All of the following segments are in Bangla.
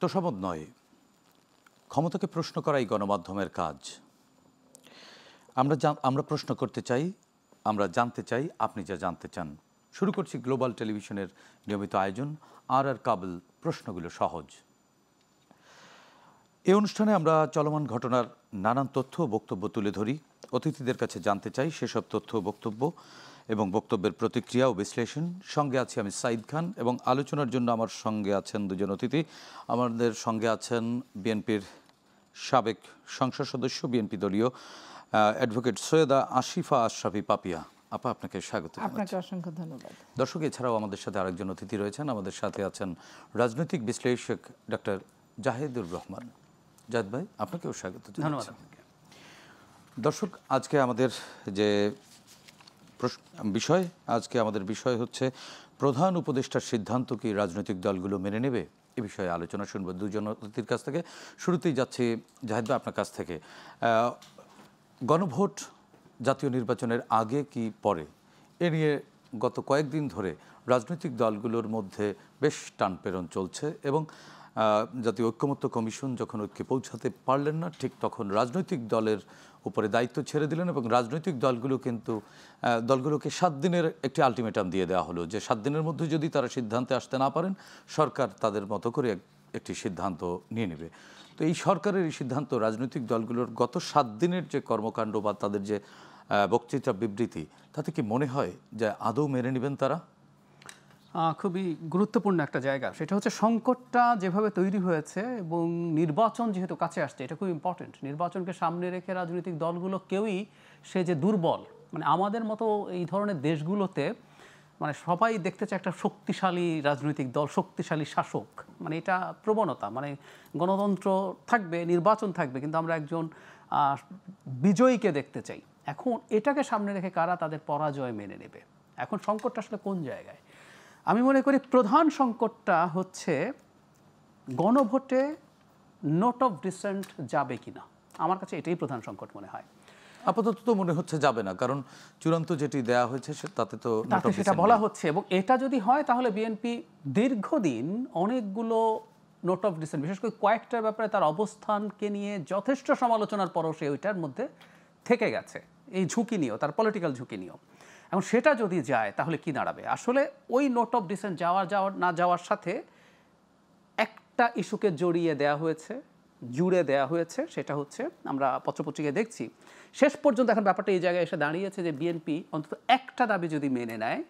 তোষামোদ নয়, ক্ষমতাকে প্রশ্ন করাই গণমাধ্যমের কাজ। আমরা প্রশ্ন করতে চাই, আমরা জানতে চাই আপনি যা জানতে চান। শুরু করছি গ্লোবাল টেলিভিশনের নিয়মিত আয়োজন আর কাবল প্রশ্নগুলো সহজ। এই অনুষ্ঠানে আমরা চলমান ঘটনার নানান তথ্য ও বক্তব্য তুলে ধরি, অতিথিদের কাছে জানতে চাই সেসব তথ্য বক্তব্য এবং বক্তব্যের প্রতিক্রিয়া ও বিশ্লেষণ। সঙ্গে আছি আমি সাইদ খান এবং আলোচনার জন্য আমার সঙ্গে আছেন দুজন অতিথি। আমাদের সঙ্গে আছেন বিএনপির সাবেক সংসদ সদস্য, বিএনপি দলীয় অ্যাডভোকেট সৈয়দা আসিফা আশরাফি পাপিয়া। আপা, আপনাকে স্বাগত। আপনাকে অসংখ্য ধন্যবাদ। দর্শক, এছাড়াও আমাদের সাথে আরেকজন অতিথি রয়েছেন। আমাদের সাথে আছেন রাজনৈতিক বিশ্লেষক ডক্টর জাহিদুর রহমান। জাহিদ ভাই, আপনাকেও স্বাগত। ধন্যবাদ। দর্শক, আজকে আমাদের বিষয় হচ্ছে প্রধান উপদেষ্টার সিদ্ধান্ত কি রাজনৈতিক দলগুলো মেনে নেবে, এ বিষয়ে আলোচনা শুনব দুজন অতিথির কাছ থেকে। শুরুতেই যাচ্ছি জাহিদ ভাই আপনার কাছ থেকে। গণভোট জাতীয় নির্বাচনের আগে কি পরে, এ নিয়ে গত কয়েকদিন ধরে রাজনৈতিক দলগুলোর মধ্যে বেশ টানপেরন চলছে এবং জাতীয় ঐক্যমত্য কমিশন যখন ঐক্যে পৌঁছাতে পারলেন না, ঠিক তখন রাজনৈতিক দলের উপরে দায়িত্ব ছেড়ে দিলেন এবং রাজনৈতিক দলগুলোকে 7 দিনের একটি আলটিমেটাম দিয়ে দেওয়া হলো যে 7 দিনের মধ্যে যদি তারা সিদ্ধান্তে আসতে না পারেন, সরকার তাদের মতো করে একটি সিদ্ধান্ত নিয়ে নেবে। তো এই সরকারের এই সিদ্ধান্ত রাজনৈতিক দলগুলোর গত 7 দিনের যে কর্মকাণ্ড বা তাদের যে বক্তৃতা বিবৃতি, তাতে কি মনে হয় যে আদৌ মেনে নেবেন তারা? খুবই গুরুত্বপূর্ণ একটা জায়গা। সেটা হচ্ছে সংকটটা যেভাবে তৈরি হয়েছে এবং নির্বাচন যেহেতু কাছে আসছে, এটা খুব ইম্পর্টেন্ট। নির্বাচনকে সামনে রেখে রাজনৈতিক দলগুলো কেউই সে যে দুর্বল, মানে আমাদের মতো এই ধরনের দেশগুলোতে মানে সবাই দেখতে চায় একটা শক্তিশালী রাজনৈতিক দল, শক্তিশালী শাসক। মানে এটা প্রবণতা, মানে গণতন্ত্র থাকবে, নির্বাচন থাকবে, কিন্তু আমরা একজন বিজয়ীকে দেখতে চাই। এখন এটাকে সামনে রেখে কারা তাদের পরাজয় মেনে নেবে? এখন সংকটটা আসলে কোন জায়গায়? আমি মনে করি প্রধান সংকটটা হচ্ছে গণভোটে নোট অফ ডিসেন্ট যাবে কিনা। আমার কাছে এটাই প্রধান সংকট মনে হয়। আপাতত তো মনে হচ্ছে যাবে না, কারণ চূড়ান্ত যেটি দেয়া হয়েছে তাতে সেটা বলা হচ্ছে। এবং এটা যদি হয় তাহলে বিএনপি দীর্ঘদিন অনেকগুলো নোট অফ ডিসেন্ট, বিশেষ করে কয়েকটার ব্যাপারে তার অবস্থানকে নিয়ে যথেষ্ট সমালোচনার পরও সে ওইটার মধ্যে থেকে গেছে, এই ঝুঁকি নিয়েও, তার পলিটিক্যাল ঝুঁকি নিয়েও। এখন সেটা যদি যায় তাহলে কি দাঁড়াবে? আসলে ওই নোট অফ ডিসেন্ট না যাওয়ার সাথে একটা ইস্যুকে জুড়ে দেওয়া হয়েছে। সেটা হচ্ছে আমরা পত্রপত্রিকায় দেখছি শেষ পর্যন্ত এখন ব্যাপারটা এই জায়গায় এসে দাঁড়িয়েছে যে বিএনপি অন্তত একটা দাবি যদি মেনে নেয়,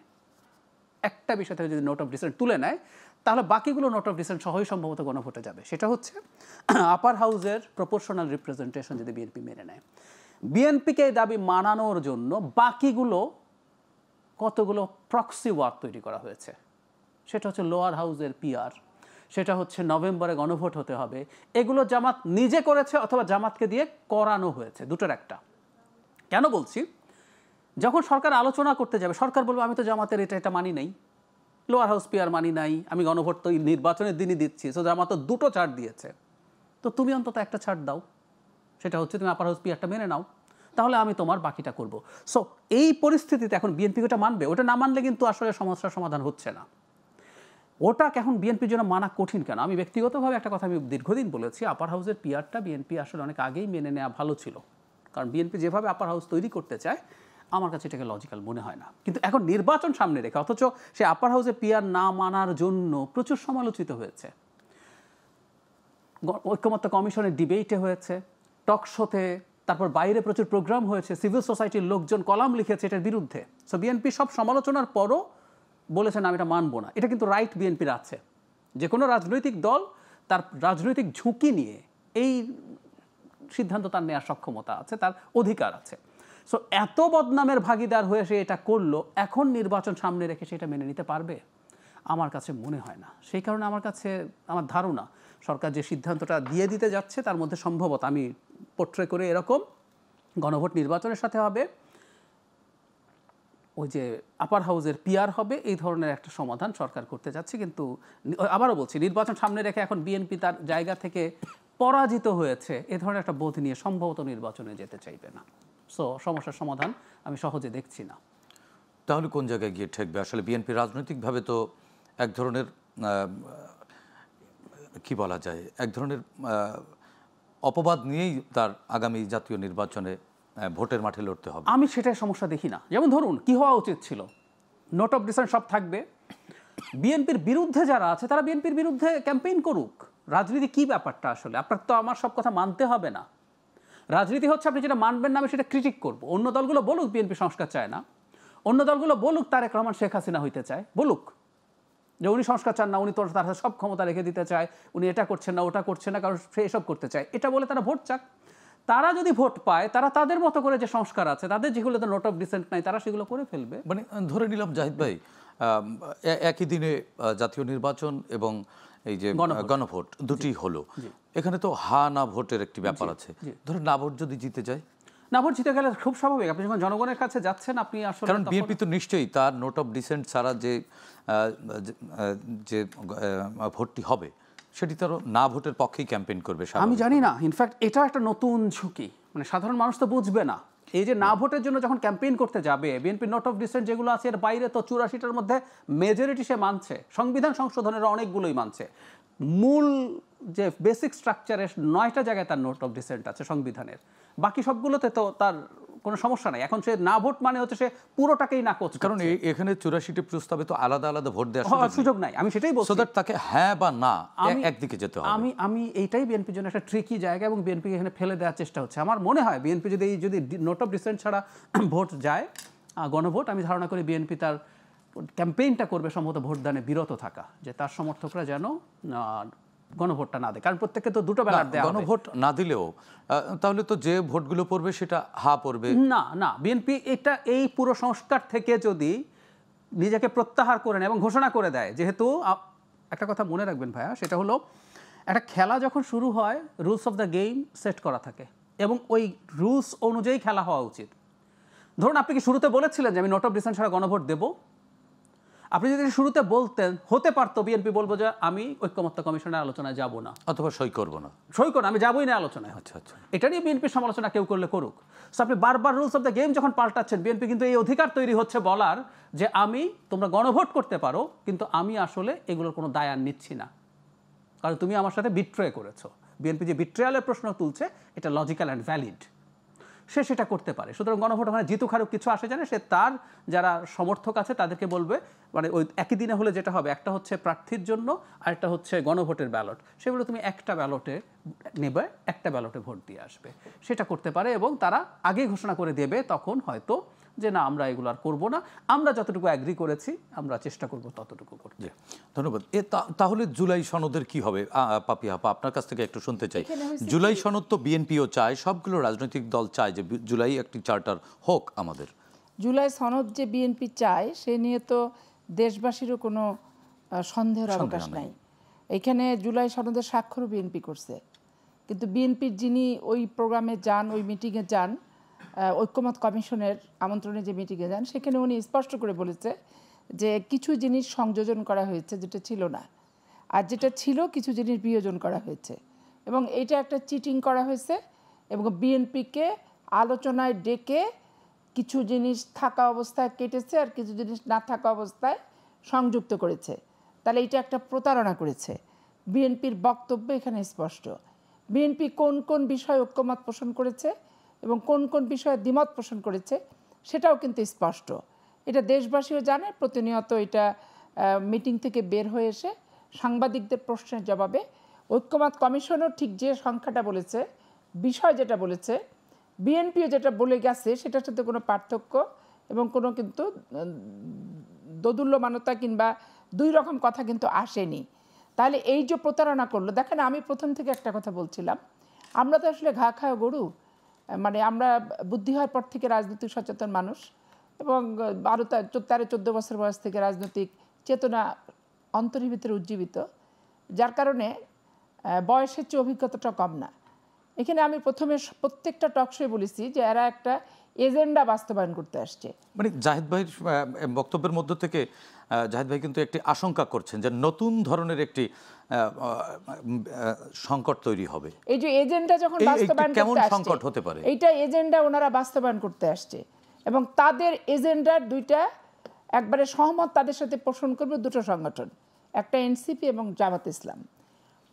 একটা বিষয় থেকে যদি নোট অফ ডিসেন্ট তুলে নেয়, তাহলে বাকিগুলো নোট অফ ডিসেন্ট সহই সম্ভবত গণভোটে যাবে। সেটা হচ্ছে আপার হাউসের প্রপোর্শনাল রিপ্রেজেন্টেশন যদি বিএনপি মেনে নেয়। বিএনপিকে এই দাবি মানানোর জন্য বাকিগুলো কতগুলো প্রক্সি ওয়ার তৈরি করা হয়েছে। সেটা হচ্ছে লোয়ার হাউসের পিআর, সেটা হচ্ছে নভেম্বরে গণভোট হতে হবে। এগুলো জামাত নিজে করেছে অথবা জামাতকে দিয়ে করানো হয়েছে, দুটোর একটা। কেন বলছি? যখন সরকার আলোচনা করতে যাবে, সরকার বলবে আমি তো জামাতের এটা মানি নাই, লোয়ার হাউস পিআর মানি নাই, আমি গণভোট তো নির্বাচনের দিনই দিচ্ছি, তো জামাত তো দুটো ছাড় দিয়েছে, তো তুমি অন্তত একটা ছাড় দাও। সেটা হচ্ছে তুমি আপার হাউস পিআরটা মেনে নাও, তাহলে আমি তোমার বাকিটা করব। সো এই পরিস্থিতিতে এখন বিএনপি ওটা মানবে? ওটা না মানলে কিন্তু আসলে সমস্যার সমাধান হচ্ছে না। ওটা এখন বিএনপির জন্য মানা কঠিন কেন? আমি ব্যক্তিগতভাবে একটা কথা আমি দীর্ঘদিন বলেছি, আপার হাউসের পিআরটা বিএনপি আসলে অনেক আগেই মেনে নেওয়া ভালো ছিল। কারণ বিএনপি যেভাবে আপার হাউস তৈরি করতে চায়, আমার কাছে এটাকে লজিক্যাল মনে হয় না। কিন্তু এখন নির্বাচন সামনে রেখে অথচ সে আপার হাউসে পিআর না মানার জন্য প্রচুর সমালোচিত হয়েছে, ঐক্যমত্য কমিশনের ডিবেটে হয়েছে, টক শোতে, তারপর বাইরে প্রচুর প্রোগ্রাম হয়েছে, সিভিল সোসাইটির লোকজন কলাম লিখেছে এটার বিরুদ্ধে। সো বিএনপি সব সমালোচনার পরও বলেছেন আমি এটা মানবো না। এটা কিন্তু রাইট বিএনপির আছে। যে কোনো রাজনৈতিক দল তার রাজনৈতিক ঝুঁকি নিয়ে এই সিদ্ধান্ত তার নেওয়ার সক্ষমতা আছে, তার অধিকার আছে। সো এত বদনামের ভাগিদার হয়ে সে এটা করলো, এখন নির্বাচন সামনে রেখে সেটা মেনে নিতে পারবে? আমার কাছে মনে হয় না। সেই কারণে আমার ধারণা সরকার যে সিদ্ধান্তটা দিয়ে দিতে যাচ্ছে তার মধ্যে সম্ভবত আমি পোট্রে করে এরকম গণভোট নির্বাচনের সাথে হবে, ওই যে আপার হাউসের পিআর হবে, এই ধরনের একটা সমাধান সরকার করতে যাচ্ছে। কিন্তু আবারও বলছি, নির্বাচন সামনে রেখে এখন বিএনপি তার জায়গা থেকে পরাজিত হয়েছে এ ধরনের একটা বোধ নিয়ে সম্ভবত নির্বাচনে যেতে চাইবে না। সো সমস্যার সমাধান আমি সহজে দেখছি না। তাহলে কোন জায়গায় গিয়ে ঠেকবে? আসলে বিএনপি রাজনৈতিকভাবে তো এক ধরনের কি বলা যায়, এক ধরনের অপবাদ নিয়েই তার আগামী জাতীয় নির্বাচনে ভোটের মাঠে লড়তে হবে। আমি সেটাই সমস্যা দেখি না। যেমন ধরুন কি হওয়া উচিত ছিল, নোট অফ ডিসেন্ট সব থাকবে, বিএনপির বিরুদ্ধে যারা আছে তারা বিএনপির বিরুদ্ধে ক্যাম্পেইন করুক। রাজনীতি কি ব্যাপারটা আসলে? আপনার তো আমার সব কথা মানতে হবে না। রাজনীতি হচ্ছে আপনি যেটা মানবেন না আমি সেটা ক্রিটিক করব। অন্য দলগুলো বলুক বিএনপি সংস্কার চায় না, অন্য দলগুলো বলুক তারেক রহমান শেখ হাসিনা হইতে চায়, বলুক যে উনি সংস্কার চান না, উনি তোর তার সব ক্ষমতা রেখে দিতে চায়, উনি এটা করছেন না ওটা করছেন না, কারণ সে এসব করতে চায়। এটা বলে তারা ভোট চাক। তারা যদি ভোট পায় তারা তাদের মতো করে যে সংস্কার আছে, তাদের যেগুলোতে নোট অফ ডিসেন্ট নাই, তারা সেগুলো করে ফেলবে। মানে ধরে নিলাম জাহিদ ভাই, একই দিনে জাতীয় নির্বাচন এবং এই যে গণভোট দুটি হলো, এখানে তো হা না ভোটের একটি ব্যাপার আছে। ধরেন না ভোট যদি জিতে যায়, না ভোট জিতে গেলে খুব স্বাভাবিক। আপনি যখন জনগণের কাছে যাচ্ছেন আপনি আসলে, কারণ বিএনপি তো নিশ্চয়ই তার নোট অফ ডিসেন্ট ছাড়া যে ভোটটি হবে সেটি তার না ভোটের পক্ষেই ক্যাম্পেইন করবে। আমি জানি না, ইনফ্যাক্ট এটা একটা নতুন ঝুঁকি, মানে সাধারণ মানুষ তো বুঝবে না। এই যে না ভোটের জন্য যখন ক্যাম্পেইন করতে যাবে, বিএনপি নোট অফ ডিসেন্ট যেগুলো আছে এর বাইরে তো 84টার মধ্যে মেজরিটি সে মানছে, সংবিধান সংশোধনের অনেকগুলোই মানছে। মূল যে বেসিক স্ট্রাকচারের 9টা জায়গায় তার নোট অফ ডিসেন্ট আছে সংবিধানের, বাকি সবগুলোতে তো তার কোনো সমস্যা নাই। এখন সে না ভোট মানে হচ্ছে সে পুরোটাকেই নাকচ, কারণ এখানে 84টি প্রস্তাবে তো আলাদা আলাদা ভোট দেওয়ার সুযোগ নাই। আমি সেটাই বলছি, তাকে হ্যাঁ বা না একদিকে যেতে হবে। আমি এইটাই বিএনপির জন্য একটা ট্রিকি জায়গা, এবং বিএনপি এখানে ফেলে দেওয়ার চেষ্টা হচ্ছে। আমার মনে হয় বিএনপি যদি নোট অফ ডিসেন্ট ছাড়া ভোট যায়, গণভোট, আমি ধারণা করি বিএনপি তার ক্যাম্পেইনটা করবে সম্ভবত ভোটদানে বিরত থাকা, যে তার সমর্থকরা যেন গণভোটটা না দেয়। কারণ প্রত্যেককে তো দুটো ব্যালট দেওয়া হবে। গণভোট না দিলেও তাহলে তো যে ভোটগুলো পড়বে সেটা হা পড়বে না। বিএনপি এই পুরো সংস্কার থেকে যদি নিজেকে প্রত্যাহার করে নেয় এবং ঘোষণা করে দেয়, যেহেতু একটা কথা মনে রাখবেন ভাইয়া, সেটা হলো একটা খেলা যখন শুরু হয় rules of the game set করা থাকে এবং ওই রুলস অনুযায়ী খেলা হওয়া উচিত। ধরুন আপনি কি শুরুতে বলেছিলেন যে আমি নোট অফ ডিসেন্ট ছাড়া গণভোট দেবো? আপনি যদি শুরুতে বলতেন, হতে পারতো বিএনপি বলবো যে আমি ঐক্যমত্য কমিশনের আলোচনায় যাব না, অথবা সই করবো না, আমি যাবোই না আলোচনায়। আচ্ছা। এটা নিয়ে বিএনপির সমালোচনা কেউ করলে করুক। সো আপনি বারবার রুলস অফ দ্য গেম যখন পাল্টাচ্ছেন, বিএনপি কিন্তু এই অধিকার তৈরি হচ্ছে বলার যে তোমরা গণভোট করতে পারো, কিন্তু আমি আসলে এগুলোর কোনো দায় আর নিচ্ছি না, কারণ তুমি আমার সাথে বিট্রে করেছো। বিএনপি যে বিট্রেয়ালের প্রশ্ন তুলছে এটা লজিক্যাল অ্যান্ড ভ্যালিড, সে সেটা করতে পারে। সুতরাং গণভোট ওখানে জিতু খারুক কিছু আসে জানে, সে তার যারা সমর্থক আছে তাদেরকে বলবে, মানে ওই একই দিনে হলে যেটা হবে, একটা হচ্ছে প্রার্থীর জন্য আর একটা হচ্ছে গণভোটের ব্যালট, সেগুলো তুমি একটা ব্যালটে নেবে, একটা ব্যালটে ভোট দিয়ে আসবে, সেটা করতে পারে। এবং তারা আগেই ঘোষণা করে দেবে তখন হয়তো যে না আমরা এগুলো আর করবো না, আমরা যতটুকু অ্যাগ্রি করেছি আমরা চেষ্টা করব ততটুকু করতে। ধন্যবাদ। তাহলে জুলাই সনদের কি হবে? পাপিয়া আপা, আপনার কাছ থেকে একটু শুনতে চাই। জুলাই সনদ তো বিএনপিও চায়, সবগুলো রাজনৈতিক দল চায় যে জুলাই একটি চার্টার হোক আমাদের। জুলাই সনদ যে বিএনপি চায় সে নিয়ে তো দেশবাসীরও কোনো সন্দেহের অবকাশ নাই। এখানে জুলাই সনদের স্বাক্ষরও বিএনপি করছে, কিন্তু বিএনপির যিনি ওই প্রোগ্রামে যান, ওই মিটিংয়ে যান, ঐক্যমত কমিশনের আমন্ত্রণে যে মিটিংয়ে যান, সেখানে উনি স্পষ্ট করে বলেছে যে কিছু জিনিস সংযোজন করা হয়েছে যেটা ছিল না, আর যেটা ছিল কিছু জিনিস বিয়োজন করা হয়েছে, এবং এইটা একটা চিটিং করা হয়েছে। এবং বিএনপিকে আলোচনায় ডেকে কিছু জিনিস থাকা অবস্থায় কেটেছে আর কিছু জিনিস না থাকা অবস্থায় সংযুক্ত করেছে। তাহলে এটা একটা প্রতারণা করেছে। বিএনপির বক্তব্য এখানে স্পষ্ট। বিএনপি কোন কোন বিষয়ে ঐক্যমত পোষণ করেছে এবং কোন কোন বিষয়ে দ্বিমত পোষণ করেছে সেটাও কিন্তু স্পষ্ট। এটা দেশবাসীও জানে। প্রতিনিয়ত এটা মিটিং থেকে বের হয়ে এসে সাংবাদিকদের প্রশ্নের জবাবে ঐক্যমত কমিশনও ঠিক যে সংখ্যাটা বলেছে, বিষয় যেটা বলেছে, বিএনপিও যেটা বলে গেছে, সেটার সাথে কোনো পার্থক্য এবং কোনো কিন্তু দোদুল্যমানতা কিংবা দুই রকম কথা কিন্তু আসেনি। তাহলে এই যে প্রতারণা করলো, দেখেন আমি প্রথম থেকে একটা কথা বলছিলাম, আমরা তো আসলে ঘা খাওয়া গরু, মানে আমরা বুদ্ধি হওয়ার পর থেকে রাজনৈতিক সচেতন মানুষ এবং 13-14 বছর বয়স থেকে রাজনৈতিক চেতনা অন্তরের ভিতরে উজ্জীবিত, যার কারণে বয়সের চেয়ে অভিজ্ঞতাটা কম না। এখানে আমি প্রথমে প্রত্যেকটা টকশোয় বলেছি যে এরা একটা এজেন্ডা বাস্তবায়ন করতে আসছে। মানে জাহিদ ভাইয়ের বক্তব্যের মধ্য থেকে জাহিদ ভাই কিন্তু একটি আশঙ্কা করছেন যে নতুন ধরনের একটি সংকট তৈরি হবে। এই যে এজেন্ডা যখন বাস্তবায়ন কেমন করতে সংকট আসছে, হতে পারে? এইটা এজেন্ডা ওনারা বাস্তবায়ন করতে আসছে এবং তাদের এজেন্ডার দুইটা একবারে সহমত তাদের সাথে পোষণ করবে দুটো সংগঠন, একটা এনসিপি এবং জামাত ইসলাম।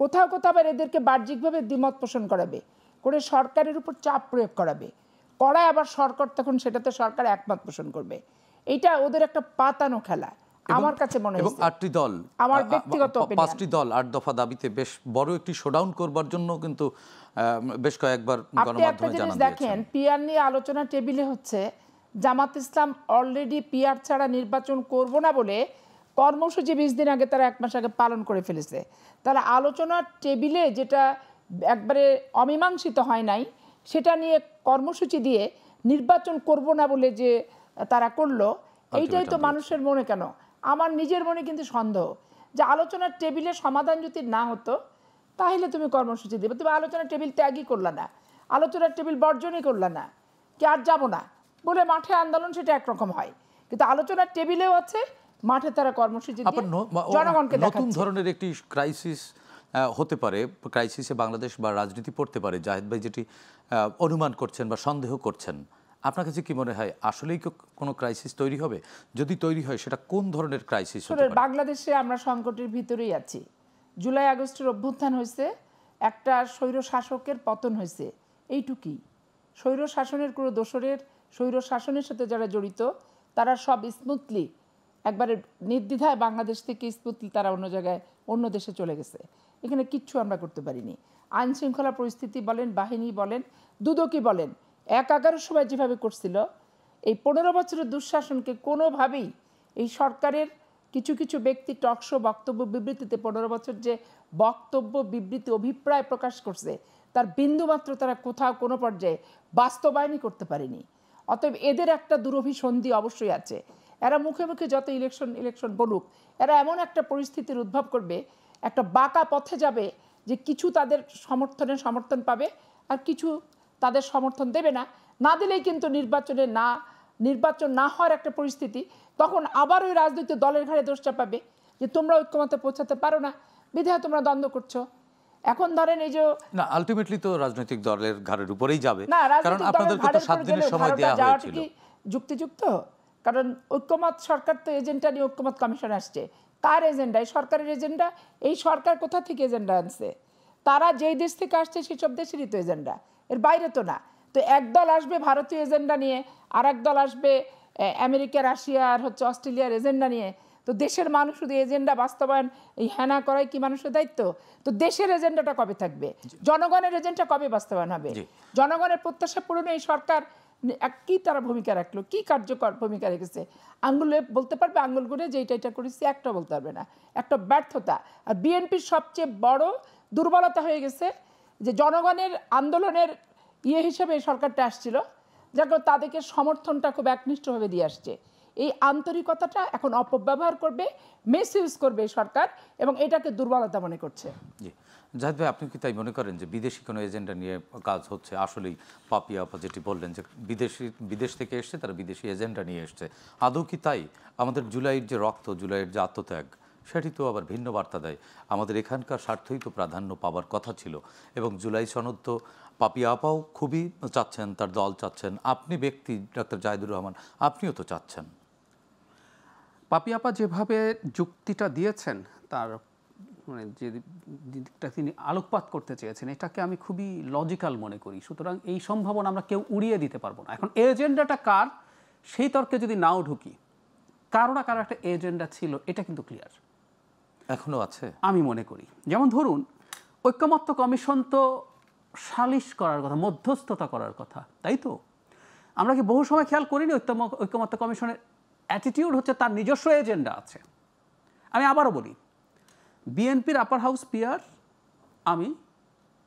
কোথাও কোথাও আবার এদেরকে বাহ্যিকভাবে দ্বিমত পোষণ করাবে, করে সরকারের উপর চাপ প্রয়োগ করাবে, করায় আবার সরকার তখন সেটাতে সরকার একমত পোষণ করবে। এইটা ওদের একটা পাতানো খেলা আমার কাছে মনে হয়। এবং 8টি দল, আমার ব্যক্তিগত 5টি দল 8 দফা দাবিতে বেশ বড় একটি শোডাউন করবার জন্য কিন্তু বেশ কয়েকবার আপনি একটা জিনিস দেখেন, পিআর নিয়ে আলোচনা টেবিলে হচ্ছে জামাত ইসলাম অলরেডি পিআর ছাড়া নির্বাচন করব না বলে কর্মসূচি 20 দিন আগে তারা 1 মাস আগে পালন করে ফেলেছে। তারা আলোচনার টেবিলে যেটা একবারে অমীমাংসিত হয় নাই সেটা নিয়ে কর্মসূচি দিয়ে নির্বাচন করব না বলে যে তারা করলো, এইটাই তো মানুষের মনে কেন, আমার নিজের মনে কিন্তু সন্দেহ যে আলোচনার টেবিলে সমাধান যদি না হতো তাহলে তুমি কর্মসূচি দেবে, তুমি আলোচনার টেবিল ত্যাগই করলা না, আলোচনার টেবিল বর্জনই করলা না, কি আর যাবো না বলে মাঠে আন্দোলন, সেটা একরকম হয়। কিন্তু আলোচনার টেবিলেও আছে, মাঠে তারা কর্মসূচি দিয়ে জনগণকে নতুন ধরনের একটি ক্রাইসিস হতে পারে, ক্রাইসিসে বাংলাদেশ বা রাজনীতি পড়তে পারে জাহিদ ভাই যেটি অনুমান করছেন বা সন্দেহ করছেন। আপনার কাছে কি মনে হয় আসলেই কোনো ক্রাইসিস তৈরি হবে? যদি তৈরি হয় সেটা কোন ধরনের ক্রাইসিস হতে পারে? বাংলাদেশে আমরা সংকটের ভিতরেই আছি। জুলাই আগস্টের অভ্যুত্থান হয়েছে, একটা স্বৈর শাসকের পতন হয়েছে, এইটুকুই। স্বৈর শাসনের কোনো দোসরের, স্বৈর শাসনের সাথে যারা জড়িত তারা সব স্মুথলি একবারে নির্দ্বিধায় বাংলাদেশ থেকে স্মুথলি তারা অন্য জায়গায় অন্য দেশে চলে গেছে। এখানে কিচ্ছু আমরা করতে পারিনি। আইন শৃঙ্খলা পরিস্থিতি বলেন, বাহিনী বলেন, দুদকই বলেন, 11 সময় যেভাবে করছিল, এই 15 বছরের দুঃশাসনকে কোনোভাবেই এই সরকারের কিছু কিছু ব্যক্তি টকশো বক্তব্য বিবৃতিতে 15 বছর যে বক্তব্য বিবৃতি অভিপ্রায় প্রকাশ করছে তার বিন্দুমাত্র তারা কোথাও কোনো পর্যায়ে বাস্তবায়নই করতে পারেনি। অতএব এদের একটা দুরভিসন্ধি অবশ্যই আছে। এরা মুখে মুখে যত ইলেকশন বলুক, এরা এমন একটা পরিস্থিতির উদ্ভব করবে, একটা বাঁকা পথে যাবে যে কিছু তাদের সমর্থন পাবে আর কিছু তাদের সমর্থন দেবে না। না দিলেই কিন্তু নির্বাচন না হওয়ার একটা পরিস্থিতি, তখন আবার ওই রাজনৈতিক দলের ঘাড়ে দোষ চাপাবে যে তোমরা ঐক্যমতে পৌঁছাতে পারো না, বিধায় তোমরা দ্বন্দ্ব করছো। এখন ধরেন এই যে না, আলটিমেটলি তো রাজনৈতিক দলের ঘাড়ের উপরেই যাবে, না, কারণ আপনাদেরকে তো 7 দিনের সময় দেওয়া হয়েছিল। যুক্তিযুক্ত, কারণ ঐক্যমত সরকার তো এজেন্ডা নিয়ে ঐক্যমত কমিশন আসছে। কার এজেন্ডা? এই সরকারের এজেন্ডা। এই সরকার কোথা থেকে এজেন্ডা আনছে? তারা যেই দেশ থেকে আসছে সেসব দেশেরই তো এজেন্ডা, এর বাইরে তো না। তো একদল আসবে ভারতীয় এজেন্ডা নিয়ে, আর একদল আসবে আমেরিকা, রাশিয়া আর অস্ট্রেলিয়ার এজেন্ডা নিয়ে। তো দেশের মানুষ শুধু এজেন্ডা বাস্তবায়ন এই হ্যানা করাই কি মানুষের দায়িত্ব? তো দেশের এজেন্ডাটা কবে থাকবে? জনগণের এজেন্ডা কবে বাস্তবায়ন হবে? জনগণের প্রত্যাশা পূরণে এই সরকার কি তারা ভূমিকা রাখলো, কি কার্যকর ভূমিকা রেখেছে? আঙ্গুলে বলতে পারবে, আঙ্গুল করে যে এটা করেছি, একটা বলতে পারবে না। একটা ব্যর্থতা। আর বিএনপির সবচেয়ে বড় দুর্বলতা হয়ে গেছে যে জনগণের আন্দোলনের হিসেবে এই সরকারটা আসছিল, যার কারণে তাদেরকে সমর্থনটা খুব একনিষ্ঠভাবে দিয়ে আসছে। এই আন্তরিকতাটা এখন অপব্যবহার করবে, মিসইউজ করবে এই সরকার, এবং এটাকে দুর্বলতা মনে করছে। জি জাহিদ ভাই, আপনি কি তাই মনে করেন যে বিদেশি কোনো এজেন্ডা নিয়ে কাজ হচ্ছে? আসলেই পাপিয়া আপা যেটি বললেন যে বিদেশ থেকে এসছে, তারা বিদেশি এজেন্ডা নিয়ে এসছে, আদৌ কি তাই? আমাদের জুলাইয়ের যে রক্ত, জুলাইয়ের যে আত্মত্যাগ, সেটি তো আবার ভিন্ন বার্তা দেয়। আমাদের এখানকার স্বার্থই তো প্রাধান্য পাওয়ার কথা ছিল, এবং জুলাই সনদ তো পাপিয়া আপাও খুবই চাচ্ছেন, তার দল চাচ্ছেন, আপনি ব্যক্তি ডাক্তার জাহিদুর রহমান আপনিও তো চাচ্ছেন। পাপিয়া আপা যেভাবে যুক্তিটা দিয়েছেন, তার মানে যে দিকটা তিনি আলোকপাত করতে চেয়েছেন, এটাকে আমি খুবই লজিক্যাল মনে করি। সুতরাং এই সম্ভাবনা আমরা কেউ উড়িয়ে দিতে পারবো না। এখন এজেন্ডাটা কার, সেই তর্কে যদি নাও ঢুকি, কারো না কারো একটা এজেন্ডা ছিল, এটা কিন্তু ক্লিয়ার, এখনো আছে আমি মনে করি। যেমন ধরুন, ঐক্যমত্য কমিশন তো সালিশ করার কথা, মধ্যস্থতা করার কথা, তাই তো? আমরা কি বহু সময় খেয়াল করিনি ঐক্যমত্য কমিশনের অ্যাটিটিউড হচ্ছে তার নিজস্ব এজেন্ডা আছে। আমি আবারও বলি, বিএনপির আপার হাউস পিআর আমি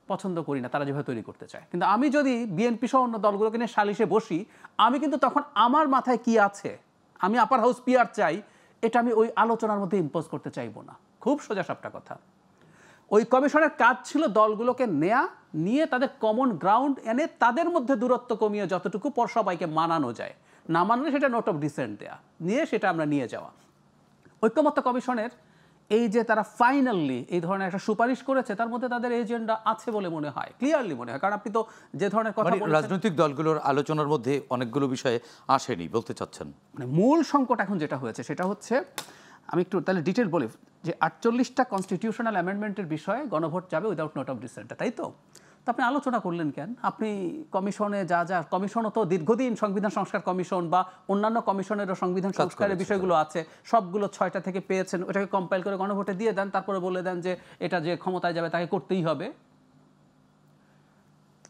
পছন্দ করি না, তারা যেভাবে তৈরি করতে চায়। কিন্তু আমি যদি বিএনপি সহ অন্য দলগুলোকে নিয়ে সালিশে বসি, আমি কিন্তু তখন আমার মাথায় কি আছে, আমি আপার হাউস পিআর চাই, এটা আমি ওই আলোচনার মধ্যে ইম্পোজ করতে চাইবো না। খুব সোজা সাপটা কথা। ওই কমিশনের কাজ ছিল দলগুলোকে নেয়া নিয়ে তাদের কমন গ্রাউন্ড এনে তাদের মধ্যে দূরত্ব কমিয়ে যতটুকু পর সবাইকে মানানো যায়, না মানলে সেটা নোট অফ ডিসেন্ট দেয়া, নিয়ে সেটা আমরা নিয়ে যাওয়া। ঐক্যমত্য কমিশনের এই যে তারা ফাইনালি এই ধরনের একটা সুপারিশ করেছে, তার মধ্যে তাদের এজেন্ডা আছে বলে মনে হয়, ক্লিয়ারলি মনে হয়। কারণ আপনি তো যে ধরনের কথা বলেছেন, রাজনৈতিক দলগুলোর আলোচনার মধ্যে অনেকগুলো বিষয়ে আসেনি বলতে চাচ্ছেন। মানে মূল সংকট এখন যেটা হয়েছে সেটা হচ্ছে, আমি একটু তাহলে ডিটেল বলি, যে 48টা কনস্টিটিউশনাল অ্যামেন্ডমেন্টের বিষয়ে গণভোট যাবে উইদাউট নোট অফ ডিসেন্ট, তাই তো? তো আপনি আলোচনা করলেন কেন? আপনি কমিশনে যা কমিশনও তো দীর্ঘদিন সংবিধান সংস্কার কমিশন বা অন্যান্য কমিশনেরও সংবিধান সংস্কারের বিষয়গুলো আছে, সবগুলো 6টা থেকে পেয়েছেন, ওটাকে কম্পাইল করে গণভোটে দিয়ে দেন, তারপরে বলে দেন যে এটা যে ক্ষমতায় যাবে তাকে করতেই হবে।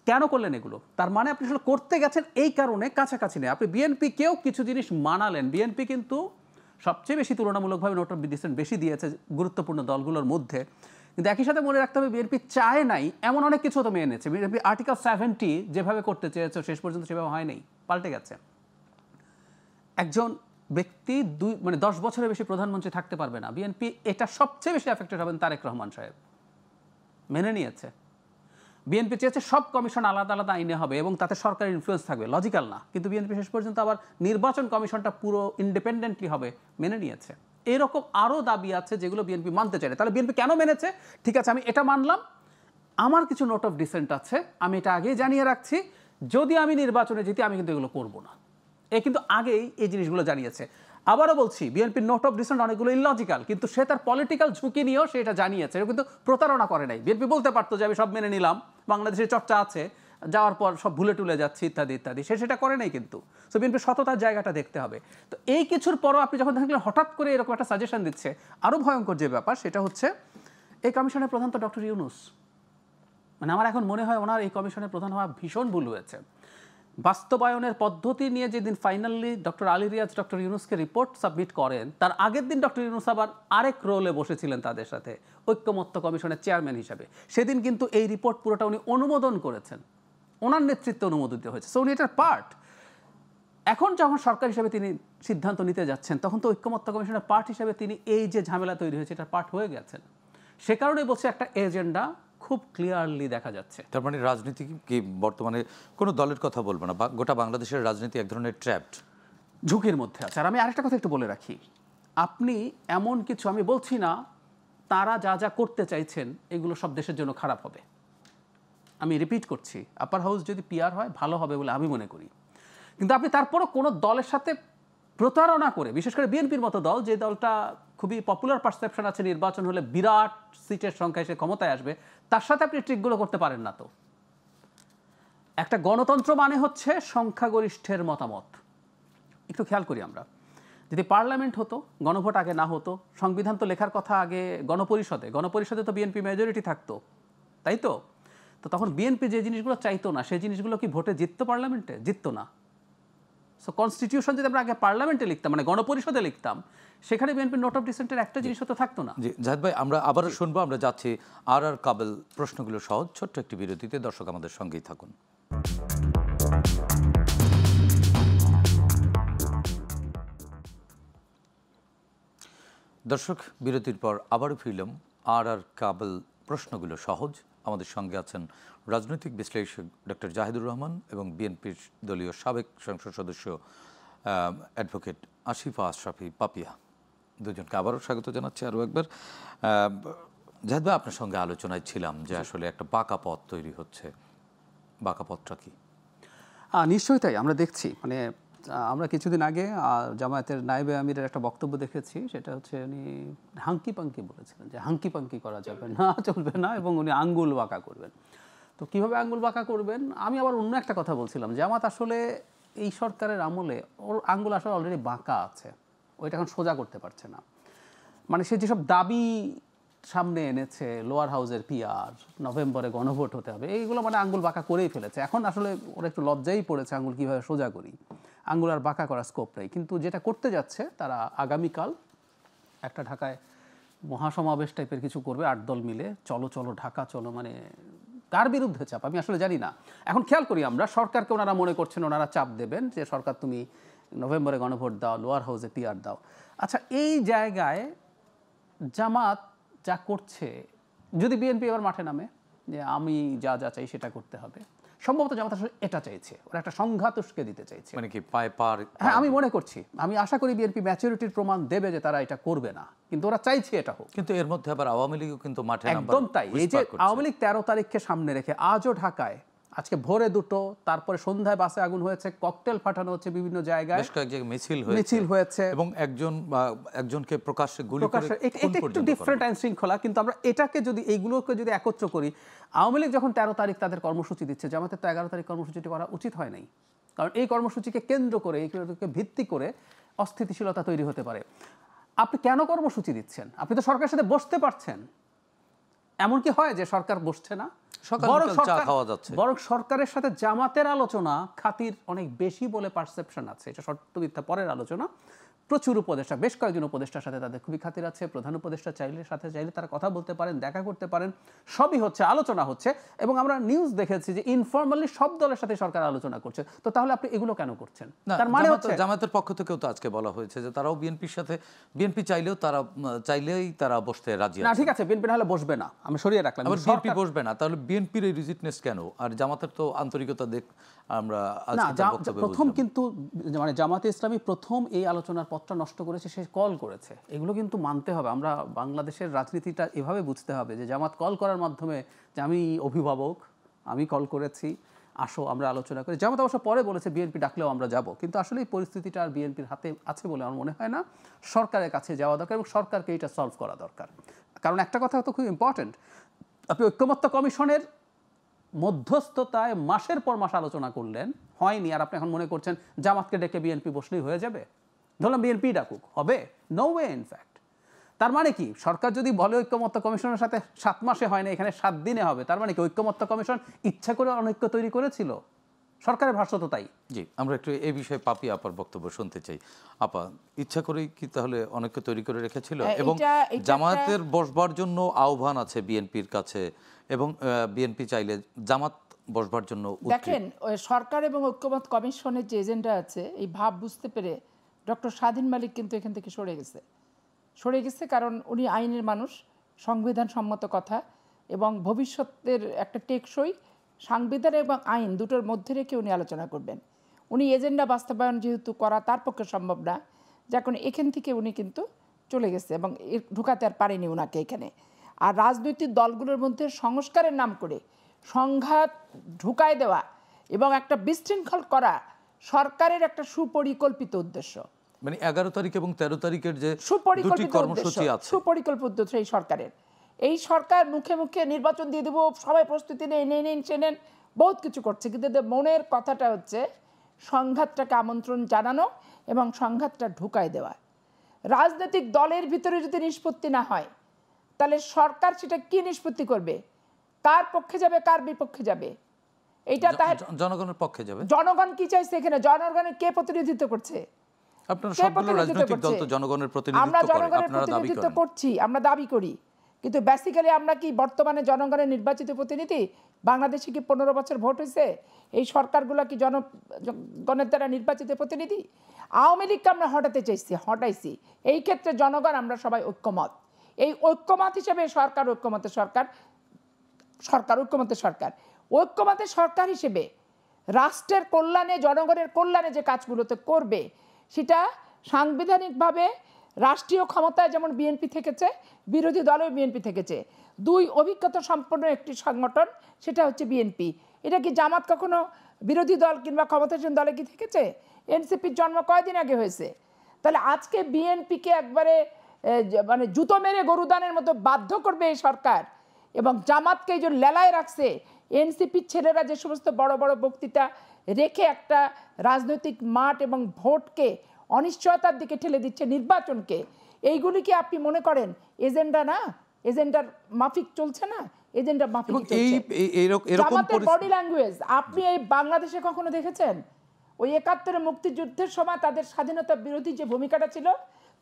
কেন করলেন এগুলো? তার মানে আপনি আসলে করতে গেছেন এই কারণে কাছাকাছি নেই। আপনি বিএনপিকেও কিছু জিনিস মানালেন। বিএনপি কিন্তু সবচেয়ে বেশি তুলনামূলকভাবে নোট অফ ডিসেন্ট বেশি দিয়েছে গুরুত্বপূর্ণ দলগুলোর মধ্যে, কিন্তু একই সাথে মনে রাখতে হবে বিএনপি চায় নাই এমন অনেক কিছু তো মেনে নিয়েছে। বিএনপি আর্টিকেল 70 যেভাবে করতে চেয়েছে শেষ পর্যন্ত সেভাবে হয় নাই, পাল্টে গেছে। একজন ব্যক্তি 10 বছরের বেশি প্রধানমন্ত্রী থাকতে পারবে না, বিএনপি এটা সবচেয়ে বেশি এফেক্টেড হবেন তারেক রহমান সাহেব, মেনে নিয়েছে। বিএনপি চেয়েছে সব কমিশন আলাদা আলাদা আইনে হবে এবং তাতে সরকারের ইনফ্লুয়েন্স থাকবে, লজিক্যাল না, কিন্তু বিএনপি শেষ পর্যন্ত আবার নির্বাচন কমিশনটা পুরো ইন্ডিপেন্ডেন্টলি হবে, মেনে নিয়েছে। এরকম আরও দাবি আছে যেগুলো বিএনপি মানতে চায়। তাহলে বিএনপি কেন মেনেছে? ঠিক আছে, আমি এটা মানলাম, আমার কিছু নোট অফ ডিসেন্ট আছে, আমি এটা আগেই জানিয়ে রাখছি, যদি আমি নির্বাচনে জিতি আমি কিন্তু এগুলো করবো না। কিন্তু আগেই এই জিনিসগুলো জানিয়েছে। আবারও বলছি, বিএনপির নোট অফ ডিসেন্ট অনেকগুলো ইললজিক্যাল, কিন্তু সে তার পলিটিক্যাল ঝুঁকি নিয়েও সে এটা জানিয়েছে, কিন্তু প্রতারণা করে নাই। বিএনপি বলতে পারতো যে আমি সব মেনে নিলাম, বাংলাদেশের চর্চা আছে, যাওয়ার পর সব ভুলে টুলে যাচ্ছে ইত্যাদি ইত্যাদি, সে সেটা করে নাই। কিন্তু সো বিএনপির সততার জায়গাটা দেখতে হবে। তো এই কিছুর পরও আপনি যখন দেখলেন হঠাৎ করে এরকম একটা সাজেশন দিচ্ছে, আরও ভয়ঙ্কর যে ব্যাপার সেটা হচ্ছে এই কমিশনের প্রধান তো ডক্টর ইউনূস। মানে আমার এখন মনে হয় ওনার এই কমিশনের প্রধান হওয়া ভীষণ ভুল হয়েছে। বাস্তবায়নের পদ্ধতি নিয়ে যেদিন finally doctor Ali Riaz doctor ইউনূসকে রিপোর্ট সাবমিট করেন, তার আগের দিন ডক্টর ইউনূস আবার আরেক রোলে বসেছিলেন তাদের সাথে ঐক্যমত্য কমিশনের চেয়ারম্যান হিসাবে। সেদিন কিন্তু এই রিপোর্ট পুরোটা উনি অনুমোদন করেছেন, ওনার নেতৃত্বে অনুমোদিত হয়েছে। সো উনি এটার পার্ট। এখন যখন সরকার হিসেবে তিনি সিদ্ধান্ত নিতে যাচ্ছেন, তখন তো ঐক্যমত্য কমিশনের পার্ট হিসেবে তিনি এই যে ঝামেলা তৈরি হয়েছে এটার পার্ট হয়ে গেছেন। সে কারণেই বলছে একটা এজেন্ডা খুব ক্লিয়ারলি দেখা যাচ্ছে। তার মানে রাজনীতি কি বর্তমানে কোনো দলের কথা বলবো না, গোটা বাংলাদেশের রাজনীতি এক ধরনের ট্র্যাপড, ঝুঁকির মধ্যে আছে। আর আমি আরেকটা কথা একটু বলে রাখি, আপনি এমন কিছু, আমি বলছি না তারা যা যা করতে চাইছেন এগুলো সব দেশের জন্য খারাপ হবে, আমি রিপিট করছি, আপার হাউস যদি পিআর হয় ভালো হবে বলে আমি মনে করি। কিন্তু আপনি তারপরও কোনো দলের সাথে প্রতারণা করে, বিশেষ করে বিএনপির মতো দল, যে দলটা খুবই পপুলার পারসেপশন আছে নির্বাচন হলে বিরাট সিটের সংখ্যায় সে ক্ষমতায় আসবে, তার সাথে আপনি ট্রিকগুলো করতে পারেন না। তো একটা গণতন্ত্র মানে হচ্ছে সংখ্যাগরিষ্ঠের মতামত। একটু খেয়াল করি আমরা, যদি পার্লামেন্ট হতো, গণভোট আগে না হতো, সংবিধান তো লেখার কথা আগে গণপরিষদে তো বিএনপি মেজরিটি থাকতো, তাই তো? তো তখন বিএনপি যে জিনিসগুলো চাইতো না সেই জিনিসগুলো কি ভোটে জিততো? পার্লামেন্টে জিততো না। সো কনস্টিটিউশন যদি আমরা আগে পার্লামেন্টে লিখতাম, মানে গণপরিষদে লিখতাম, সেখানে বিএনপির নোট অফ ডিসেন্টের একটা জিনিসও তো থাকতো না। জি জাহিদ ভাই, আমরা আবারও শুনবো, আমরা যাচ্ছি আর কাবেল প্রশ্নগুলো সহজ ছোট্ট একটি বিরতিতে। দর্শক আমাদের সঙ্গেই থাকুন। দর্শক, বিরতির পর আবারও ফিরলাম আর কাবেল প্রশ্নগুলো সহজ। আমাদের সঙ্গে আছেন রাজনৈতিক বিশ্লেষক ডক্টর জাহিদুর রহমান এবং বিএনপির দলীয় সাবেক সংসদ সদস্য অ্যাডভোকেট আসিফা আশরাফি পাপিয়া। দুজনকে আবারও স্বাগত জানাচ্ছি আরও একবার। জাহিদ ভাই, আপনার সঙ্গে আলোচনায় ছিলাম যে আসলে একটা বাঁকা পথ তৈরি হচ্ছে, বাঁকা পথটা কি? নিশ্চয়ই তাই, আমরা দেখছি। মানে আমরা কিছুদিন আগে জামায়াতের নায়েবে আমিরের একটা বক্তব্য দেখেছি, সেটা হচ্ছে উনি হাঙ্কি পাঙ্কি বলেছিলেন যে হাঙ্কি পাঙ্কি করা যাবে না, চলবে না, এবং উনি আঙ্গুল বাঁকা করবেন। তো কিভাবে আঙ্গুল বাঁকা করবেন? আমি আবার অন্য একটা কথা বলছিলাম, জামাত আসলে এই সরকারের আমলে ওর আঙ্গুল আসলে অলরেডি বাঁকা আছে, ওইটা এখন সোজা করতে পারছে না। মানে সে যেসব দাবি সামনে এনেছে, লোয়ার হাউসের পিআর, নভেম্বরে গণভোট হতে হবে, এইগুলো মানে আঙ্গুল বাঁকা করেই ফেলেছে। এখন আসলে ওরা একটু লজ্জাই পড়েছে, আঙ্গুল কীভাবে সোজা করি, আঙ্গুল আর বাঁকা করার স্কোপ নেই। কিন্তু যেটা করতে যাচ্ছে, তারা আগামীকাল একটা ঢাকায় মহাসমাবেশ টাইপের কিছু করবে, 8 দল মিলে, চলো চলো ঢাকা চলো। মানে কার বিরুদ্ধে চাপ আমি আসলে জানি না। এখন খেয়াল করি আমরা, সরকারকে ওনারা মনে করছেন ওনারা চাপ দেবেন যে সরকার তুমি নভেম্বরে গণভোট দাও, লোয়ার হাউসে পিআর দাও। আচ্ছা, এই জায়গায় জামাত যা করছে, যদি বিএনপি এবার মাঠে নামে, যে আমি যা যা চাই সেটা করতে হবে। সম্ভবত জামাত আসলে এটা চাইছে, ওরা একটা সংঘাত উস্কে দিতে চাইছে। মানে কি পায় পার? হ্যাঁ, আমি মনে করছি, আমি আশা করি বিএনপি ম্যাচুরিটির প্রমাণ দেবে যে তারা এটা করবে না, কিন্তু ওরা চাইছে এটা হোক। কিন্তু এর মধ্যে আবার আওয়ামী লীগও কিন্তু মাঠে একদম তাই। এই যে আওয়ামী লীগ 13 তারিখকে সামনে রেখে আজও ঢাকায় আজকে ভোরে দুটো, তারপরে সন্ধ্যায় বাসে আগুন হয়েছে, ককটেল ফাটানো হচ্ছে বিভিন্ন জায়গায়, বেশ কয়েক জায়গায় মিছিল হয়েছে এবং একজনকে প্রকাশ্যে গুলি করে এটা একটু ডিফারেন্ট আইন শৃঙ্খলা। কিন্তু আমরা এটাকে যদি এইগুলোকে যদি একত্র করি, আওয়ামী লীগ যখন 13 তারিখ তাদের কর্মসূচি দিচ্ছে, জামাতের তো 11 তারিখ কর্মসূচিটি করা উচিত হয় নাই। কারণ এই কর্মসূচিকে কেন্দ্র করে, এইগুলোকে ভিত্তি করে অস্থিতিশীলতা তৈরি হতে পারে। আপনি কেন কর্মসূচি দিচ্ছেন? আপনি তো সরকারের সাথে বসতে পারছেন। এমন কি হয় যে সরকার বসছে না? বরং সরকারের সাথে জামাতের আলোচনা খাতির অনেক বেশি বলে পারসেপশন আছে। এটা সত্য মিথ্যা পরের আলোচনা। প্রচুর উপদেষ্টা, বেশ কয়েকজন উপদেষ্টার সাথে তাদের খুবই খাতির আছে। প্রধান উপদেষ্টা চাইলে তারা কথা বলতে পারেন, দেখা করতে পারেন, সবই হচ্ছে, আলোচনা হচ্ছে। এবং আমরা নিউজ দেখেছি যে ইনফর্মালি সব দলের সাথে সরকার আলোচনা করছে। তো তাহলে আপনি এগুলো কেন করছেন? তার মানে হচ্ছে জামাতের পক্ষ থেকেও তো আজকে বলা হয়েছে যে তারাও বিএনপির সাথে, বিএনপি চাইলেই তারা বসতে রাজি আছে। না, ঠিক আছে, বিএনপি নাহলে বসবে না, আমি সরিয়ে রাখলাম। বিএনপি বসবে না, তাহলে বিএনপির এই রিজিটনেস কেন? আর জামাতের তো আন্তরিকতা আমরা প্রথম কিন্তু মানে জামাতে ইসলামী প্রথম এই আলোচনার পথটা নষ্ট করেছে, সে কল করেছে। এগুলো কিন্তু মানতে হবে। আমরা বাংলাদেশের রাজনীতিটা এভাবে বুঝতে হবে যে জামাত কল করার মাধ্যমে যে আমি অভিভাবক, আমি কল করেছি, আসো আমরা আলোচনা করি। জামাত অবশ্য পরে বলেছে বিএনপি ডাকলেও আমরা যাব, কিন্তু আসলে এই পরিস্থিতিটা আর বিএনপির হাতে আছে বলে আমার মনে হয় না। সরকারের কাছে যাওয়া দরকার এবং সরকারকে এটা সলভ করা দরকার। কারণ একটা কথা তো খুব ইম্পর্টেন্ট, আপনি ঐক্যমত্য কমিশনের মধ্যস্থতায় মাসের পর মাস আলোচনা করলেন, হয়নি, আর আপনি এখন মনে করছেন জামাতকে ডেকে বিএনপি বসলেই হয়ে যাবে। ধরলাম বিএনপি ডাকুক, হবে? No way. ইনফ্যাক্ট তার মানে কি, সরকার যদি বলে ঐক্যমত্য কমিশনের সাথে 7 মাসে হয় না, এখানে 7 দিনে হবে, তার মানে কি ঐক্যমত্য কমিশন ইচ্ছা করে অনৈক্য তৈরি করেছিল? সরকারের ভাষ্য তো তাই। জি, আমরা একটু এই বিষয়ে পাপি আপার বক্তব্য শুনতে চাই। আপা, ইচ্ছা করেই কি তাহলে অনৈক্য তৈরি করে রেখেছিল? এবং জামাতের বসবার জন্য আহ্বান আছে বিএনপির কাছে, এবং বিএনপি চাইলে জামাত বসবার জন্য। দেখেন, সরকার এবং ঐক্যমত্য কমিশনের যে এজেন্ডা আছে, এই ভাব বুঝতে পেরে ডক্টর স্বাধীন মালিক কিন্তু এখান থেকে সরে গেছে। কারণ উনি আইনের মানুষ, সংবিধান সম্মত কথা এবং ভবিষ্যতের একটা টেকসই সাংবিধান এবং আইন দুটোর মধ্যে রেখে উনি আলোচনা করবেন। উনি এজেন্ডা বাস্তবায়ন যেহেতু করা তার পক্ষে সম্ভব না, যখন এখান থেকে উনি কিন্তু চলে গেছে এবং ঢুকাতে আর পারেনি ওনাকে এখানে। আর রাজনৈতিক দলগুলোর মধ্যে সংস্কারের নাম করে সংঘাত ঢুকায় দেওয়া এবং একটা বিশৃঙ্খল করা সরকারের একটা সুপরিকল্পিত উদ্দেশ্য। মানে 11 তারিখ এবং 13 তারিখের যে সুপরিকল্পিত কর্মসূচি আছে, সুপরিকল্পিত উদ্দেশ্য এই সরকার মুখে মুখে নির্বাচন দিয়ে দেবো, সবাই প্রস্তুতি নেন সে নেন, বহুত কিছু করছে, কিন্তু মনের কথাটা হচ্ছে সংঘাতটাকে আমন্ত্রণ জানানো এবং সংঘাতটা ঢুকায় দেওয়া। রাজনৈতিক দলের ভিতরে যদি নিষ্পত্তি না হয়, তাহলে সরকার সেটা কি নিষ্পত্তি করবে? কার পক্ষে যাবে, কার বিপক্ষে যাবে? এইটা জনগণের পক্ষে যাবে। জনগণ কি চাইছে এখানে? জনগণের কে প্রতিনিধিত্ব করছে? আপনারা সবগুলো রাজনৈতিক দল তো জনগণের প্রতিনিধিত্ব আমরা জনগণের প্রতিনিধিত্ব করছি, আমরা দাবি করি, কিন্তু বেসিক্যালি আমরা কি বর্তমানে জনগণের নির্বাচিত প্রতিনিধি? বাংলাদেশে কি 15 বছর ভোট হয়েছে? এই সরকারগুলো কি জনগণের দ্বারা নির্বাচিত প্রতিনিধি? আওয়ামী লীগকে আমরা হটাইছি। এই ক্ষেত্রে জনগণ আমরা সবাই ঐক্যমত। এই ঐক্যমত হিসেবে সরকার ঐক্যমতের সরকার হিসেবে রাষ্ট্রের কল্যাণে, জনগণের কল্যাণে যে কাজগুলোতে করবে, সেটা সাংবিধানিকভাবে রাষ্ট্রীয় ক্ষমতায় যেমন বিএনপি থেকেছে, বিরোধী দলেও বিএনপি থেকেছে। 2 অভিজ্ঞতা সম্পন্ন একটি সংগঠন, সেটা হচ্ছে বিএনপি। এটা কি জামাত কখনো বিরোধী দল কিংবা ক্ষমতাসীন দলে কি থেকেছে? এনসিপির জন্ম কয়দিন আগে হয়েছে? তাহলে আজকে বিএনপিকে একবারে মানে জুতো মেরে গরুদানের মতো বাধ্য করবে এই সরকার, এবং জামাতকে এই যে লেলায় রাখছে। এনসিপির ছেলেরা যে সমস্ত বড় বড় বক্তৃতা রেখে একটা রাজনৈতিক মাঠ এবং ভোটকে অনিশ্চয়তার দিকে ঠেলে দিচ্ছে, নির্বাচনকে, এইগুলি কি আপনি মনে করেন এজেন্ডা না? এজেন্ডার মাফিক চলছে না? এজেন্ডা মাফিক চলছে। জামাতের বডি ল্যাঙ্গুয়েজ আপনি এই বাংলাদেশে কখনো দেখেছেন? ওই 71 মুক্তিযুদ্ধের সময় তাদের স্বাধীনতা বিরোধী যে ভূমিকাটা ছিল,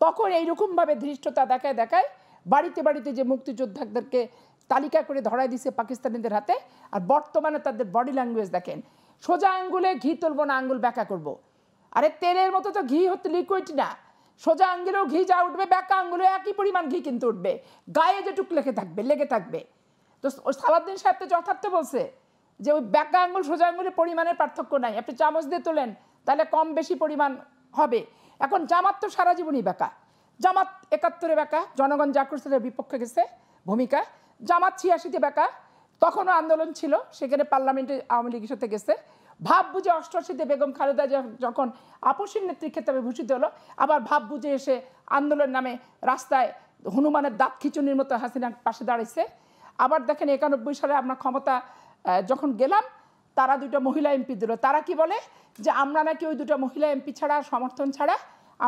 তখন এইরকমভাবে ধৃষ্টতা দেখায় বাড়িতে বাড়িতে যে মুক্তিযোদ্ধাদেরকে তালিকা করে ধরাই দিছে পাকিস্তানিদের হাতে। আর বর্তমানে তাদের বডি ল্যাঙ্গুয়েজ দেখেন, সোজা আঙ্গুলে ঘি তুলবো না, আঙ্গুল ব্যাকা করবো। আরে তেলের মতো তো ঘি হচ্ছে লিকুইড না, সোজা আঙ্গুলেও ঘি যা উঠবে, ব্যাকা আঙ্গুলে একই পরিমাণ ঘি কিন্তু উঠবে, গায়ে যেটুক লেগে থাকবে। তো ওই সালাউদ্দিন সাহেব তো যথার্থ বলছে যে ওই ব্যাকা আঙ্গুল সোজা আঙ্গুলের পরিমাণের পার্থক্য নাই, আপনি চামচ দিয়ে তোলেন তাহলে কম বেশি পরিমাণ হবে। এখন জামাত তো সারা জীবনই বেকা, জামাত ৭১-এ বেকা, জনগণ যা করছে তার বিপক্ষে গেছে ভূমিকা। জামাত ৮৬-তে বেকা, তখনও আন্দোলন ছিল, সেখানে পার্লামেন্টে আওয়ামী লীগের সাথে গেছে। ভাব বুঝে ৮৮-তে বেগম খালেদা যখন আপসীর নেত্রীর ক্ষেত্রে ভূষিত হলো, আবার ভাব বুঝে এসে আন্দোলন নামে রাস্তায় হনুমানের দাঁত খিচুনির মতো হাসিনার পাশে দাঁড়িয়েছে। আবার দেখেন ৯১ সালে আমরা ক্ষমতা যখন গেলাম, তারা 2টা মহিলা এমপি দিল। তারা কি বলে যে আমরা নাকি ওই 2টা মহিলা এমপি ছাড়া, সমর্থন ছাড়া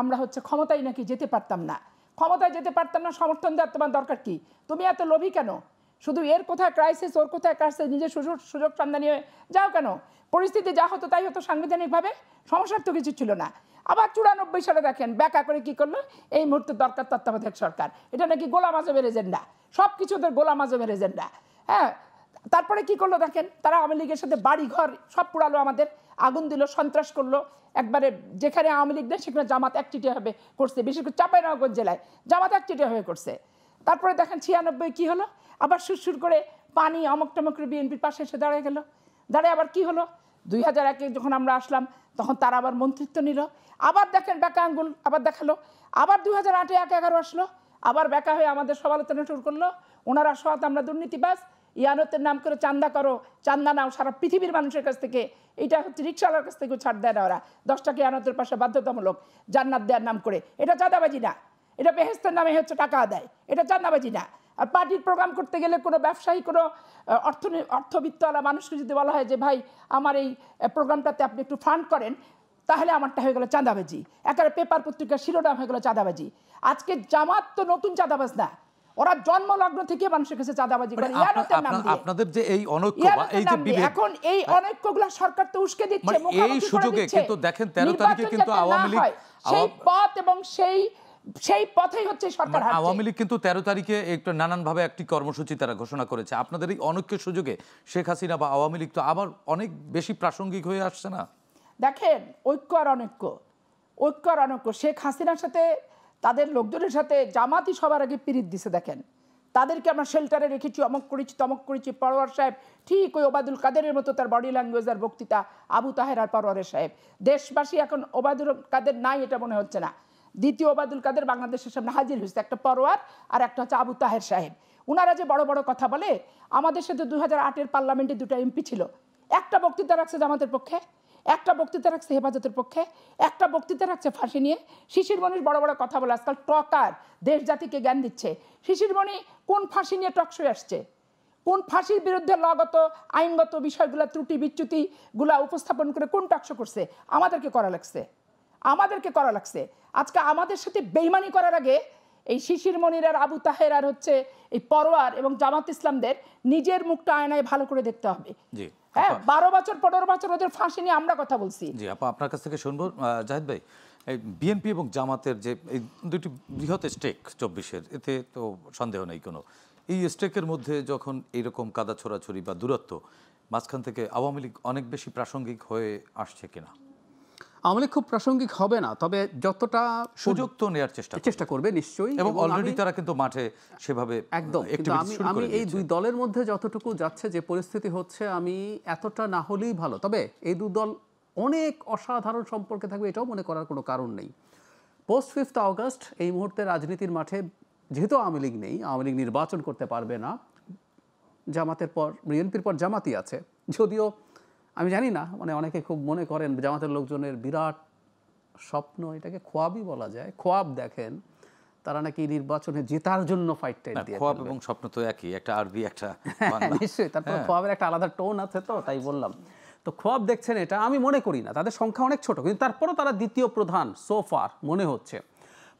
আমরা ক্ষমতায় নাকি যেতে পারতাম না, ক্ষমতায় যেতে পারতাম না, সমর্থন দেওয়ার তোমার দরকার কি, তুমি এত লোভী কেন, শুধু এর কোথায় ক্রাইসিস ওর কোথায় ক্রাইসিস, নিজের সুযোগ সন্ধানী হয়ে যাও কেন, পরিস্থিতি যা হতো তাই হতো সাংবিধানিকভাবে, সমস্যার তো কিছু ছিল না। আবার ৯৪ সালে দেখেন ব্যাকা করে কি করলো, এই মুহূর্তে দরকার তত্ত্বাবধায়ক সরকার, এটা নাকি গোলাম আজমের এজেন্ডা, সব কিছু ওদের গোলাম আজমের এজেন্ডা। হ্যাঁ, তারপরে কি করলো দেখেন, তারা আওয়ামী লীগের সাথে বাড়ি ঘর সব পুরালো, আমাদের আগুন দিল, সন্ত্রাস করলো, একবারে যেখানে আওয়ামী লীগ নেই সেখানে জামাত একচিটিয়া হবে করছে, বিশেষ করে চাঁপাইনবাবগঞ্জ জেলায় জামাত একচিটিয়া হয়ে করছে। তারপরে দেখেন ৯৬ কি হলো, আবার সুরসুর করে পানি অমক টমক করে বিএনপির পাশে এসে দাঁড়িয়ে গেল। দাঁড়িয়ে আবার কি হলো, ২০০১-এ যখন আমরা আসলাম তখন তারা আবার মন্ত্রিত্ব নিল, আবার দেখেন বেকা আঙ্গুল আবার দেখালো। আবার ২০০৮-এ ১-১ আসলো, আবার বেকা হয়ে আমাদের সমালোচনা শুরু করলো, ওনারা সৎ আমরা দুর্নীতিবাজ, ইয়ানতের নাম করে চান্দা করো, চান্দা নাও সারা পৃথিবীর মানুষের কাছ থেকে, এটা হচ্ছে রিক্সাওয়ালার কাছ থেকে ছাড় দেয় না ওরা, 10 টাকা ইয়ানতের পাশে বাধ্যতামূলক জান্নাত দেওয়ার নাম করে, এটা চাঁদাবাজি না, এটা বেহেস্তের নামে হচ্ছে টাকা আদায়, এটা চাঁদাবাজি না। আর পার্টির প্রোগ্রাম করতে গেলে কোনো ব্যবসায়ী, কোনো অর্থবিত্তওয়ালা মানুষকে যদি বলা হয় যে ভাই আমার এই প্রোগ্রামটাতে আপনি একটু ফান্ড করেন, তাহলে আমারটা হয়ে গেল চাঁদাবাজি, একেবারে পেপার পত্রিকার শিরোনাম হয়ে গেল চাঁদাবাজি। আজকে জামাত তো নতুন চাঁদাবাজ না, ওরা জন্মলগ্ন থেকে মানুষের কাছে চাঁদাবাজি করে ইয়ানতের নাম দিয়ে। আপনাদের যে এই অনৈক্য বা এই যে বিভেদ, এখন এই অনৈক্যগুলো সরকার তো উস্কে দিচ্ছে, এই সুযোগে কিন্তু দেখেন 13 তারিখে কিন্তু আওয়ামী লীগ সেই পথ এবং সেই পথেই হচ্ছে সরকার হাঁটছে। আওয়ামী লীগ কিন্তু 13 তারিখে একটু নানানভাবে একটি কর্মসূচি তারা ঘোষণা করেছে। আপনাদের এই অনৈক্যের সুযোগে শেখ হাসিনা বা আওয়ামী লীগ তো আবার অনেক বেশি প্রাসঙ্গিক হয়ে আসছে না? দেখেন ঐক্য আর অনৈক্য, শেখ হাসিনার সাথে তাদের লোকজনের সাথে জামাতই সবার আগে পিরিত দিছে। দেখেন তাদেরকে আমরা শেল্টারে রেখেছি, অমক করেছি তমক করেছি। পরোয়ার সাহেব ঠিক ওই ওবায়দুল কাদেরের মতো তার বডি ল্যাঙ্গুয়েজ আর বক্তৃতা, আবু তাহের আর পরোয়ারের সাহেব। দেশবাসী এখন ওবায়দুল কাদের নাই এটা মনে হচ্ছে না, দ্বিতীয় ওবায়দুল কাদের বাংলাদেশের সামনে হাজির হয়েছে, একটা পরোয়ার আর একটা হচ্ছে আবু তাহের সাহেব। ওনারা যে বড় বড় কথা বলে, আমাদের সাথে 2008-এর পার্লামেন্টে 2টা এমপি ছিল, একটা বক্তৃতা রাখছে জামাতের পক্ষে, একটা বক্তৃতা রাখছে হেফাজতের পক্ষে, একটা বক্তৃতা রাখছে ফাঁসি নিয়ে। শিশির মনির বড় বড় কথা বলে, আজকাল টকার, দেশ জাতিকে জ্ঞান দিচ্ছে। শিশির মনি কোন ফাঁসি নিয়ে টকশোয় আসছে, কোন ফাঁসির বিরুদ্ধে লগত আইনগত বিষয়গুলো ত্রুটি বিচ্যুতিগুলা উপস্থাপন করে কোন টকশো করছে, আমাদেরকে করা লাগছে। আজকে আমাদের সাথে বেইমানি করার আগে এই শিশির মনির আর আবু তাহের আর হচ্ছে এই পরোয়ার এবং জামাত ইসলামদের নিজের মুখটা আয়নায় ভালো করে দেখতে হবে। জি হ্যাঁ, 12 বছর 15 বছর ওদের ফাঁসি নিয়ে আমরা কথা বলছি। জি আপা, আপনার কাছ থেকে শুনবো। জাহিদ ভাই, এই বিএনপি এবং জামাতের যে এই দুটি বৃহৎ স্টেক 24-এর, এতে তো সন্দেহ নেই কোনো, এই স্টেকের মধ্যে যখন এইরকম কাদা ছোড়াছড়ি বা দূরত্ব, মাঝখান থেকে আওয়ামী লীগ অনেক বেশি প্রাসঙ্গিক হয়ে আসছে কিনা? আওয়ামী লীগ খুব প্রাসঙ্গিক হবে না, তবে যতটা সুযোগ তো নেওয়ার চেষ্টা করবে নিশ্চয়ই, এবং অলরেডি তারা কিন্তু মাঠে সেভাবে একদম। আমি এই দুই দলের মধ্যে যতটুকু যাচ্ছে যে পরিস্থিতি হচ্ছে, আমি এতটা না হলেই ভালো, তবে এই দুই দল অনেক অসাধারণ সম্পর্কে থাকবে এটাও মনে করার কোনো কারণ নেই। পোস্ট 5 আগস্ট এই মুহূর্তে রাজনীতির মাঠে যেহেতু আওয়ামী লীগ নেই, আওয়ামী লীগ নির্বাচন করতে পারবে না, জামাতের পর বিএনপির পর জামাতই আছে। যদিও আমি জানি না, মানে অনেকে খুব মনে করেন জামাতের লোকজনের বিরাট স্বপ্ন, এটাকে খোয়াবই বলা যায়, খোয়াব দেখেন তারা নাকি নির্বাচনে জেতার জন্য ফাইট টাইট দিয়ে। খোয়াব এবং স্বপ্ন তো একই, একটা আরবি একটা বাংলা। নিশ্চয়ই, তারপর খোয়াবের একটা আলাদা টোন আছে, তো তাই বললাম। তো খোয়াব দেখছেন, এটা আমি মনে করি না, তাদের সংখ্যা অনেক ছোট, কিন্তু তারপরও তারা দ্বিতীয় প্রধান সোফার মনে হচ্ছে।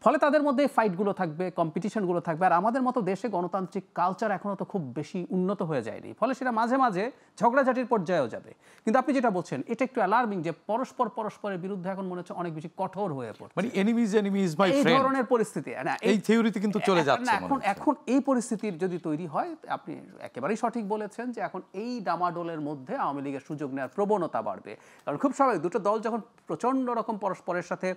ফলে তাদের মধ্যে ফাইটগুলো থাকবে, কম্পিটিশনগুলো থাকবে। আর আমাদের মতো দেশে গণতান্ত্রিক কালচার এখনও তো খুব বেশি উন্নত হয়ে যায়নি, ফলে সেটা মাঝে মাঝে ঝগড়াঝাটির পর্যায়েও যাবে। কিন্তু আপনি যেটা বলছেন এটা একটু অ্যালার্মিং, যে পরস্পরের বিরুদ্ধে এখন মনে হচ্ছে অনেক বেশি কঠোর হয়ে পড়ছে, মানে এনিমি ইজ মাই ফ্রেন্ড, এই ধরনের পরিস্থিতি। এই থিওরিতে কিন্তু চলে যাচ্ছে। এখন এই পরিস্থিতির যদি তৈরি হয়, আপনি একেবারেই সঠিক বলেছেন যে এখন এই ডামাডোলের মধ্যে আওয়ামী লীগের সুযোগ নেওয়ার প্রবণতা বাড়বে। কারণ খুব স্বাভাবিক, দুটো দল যখন প্রচণ্ড রকম পরস্পরের সাথে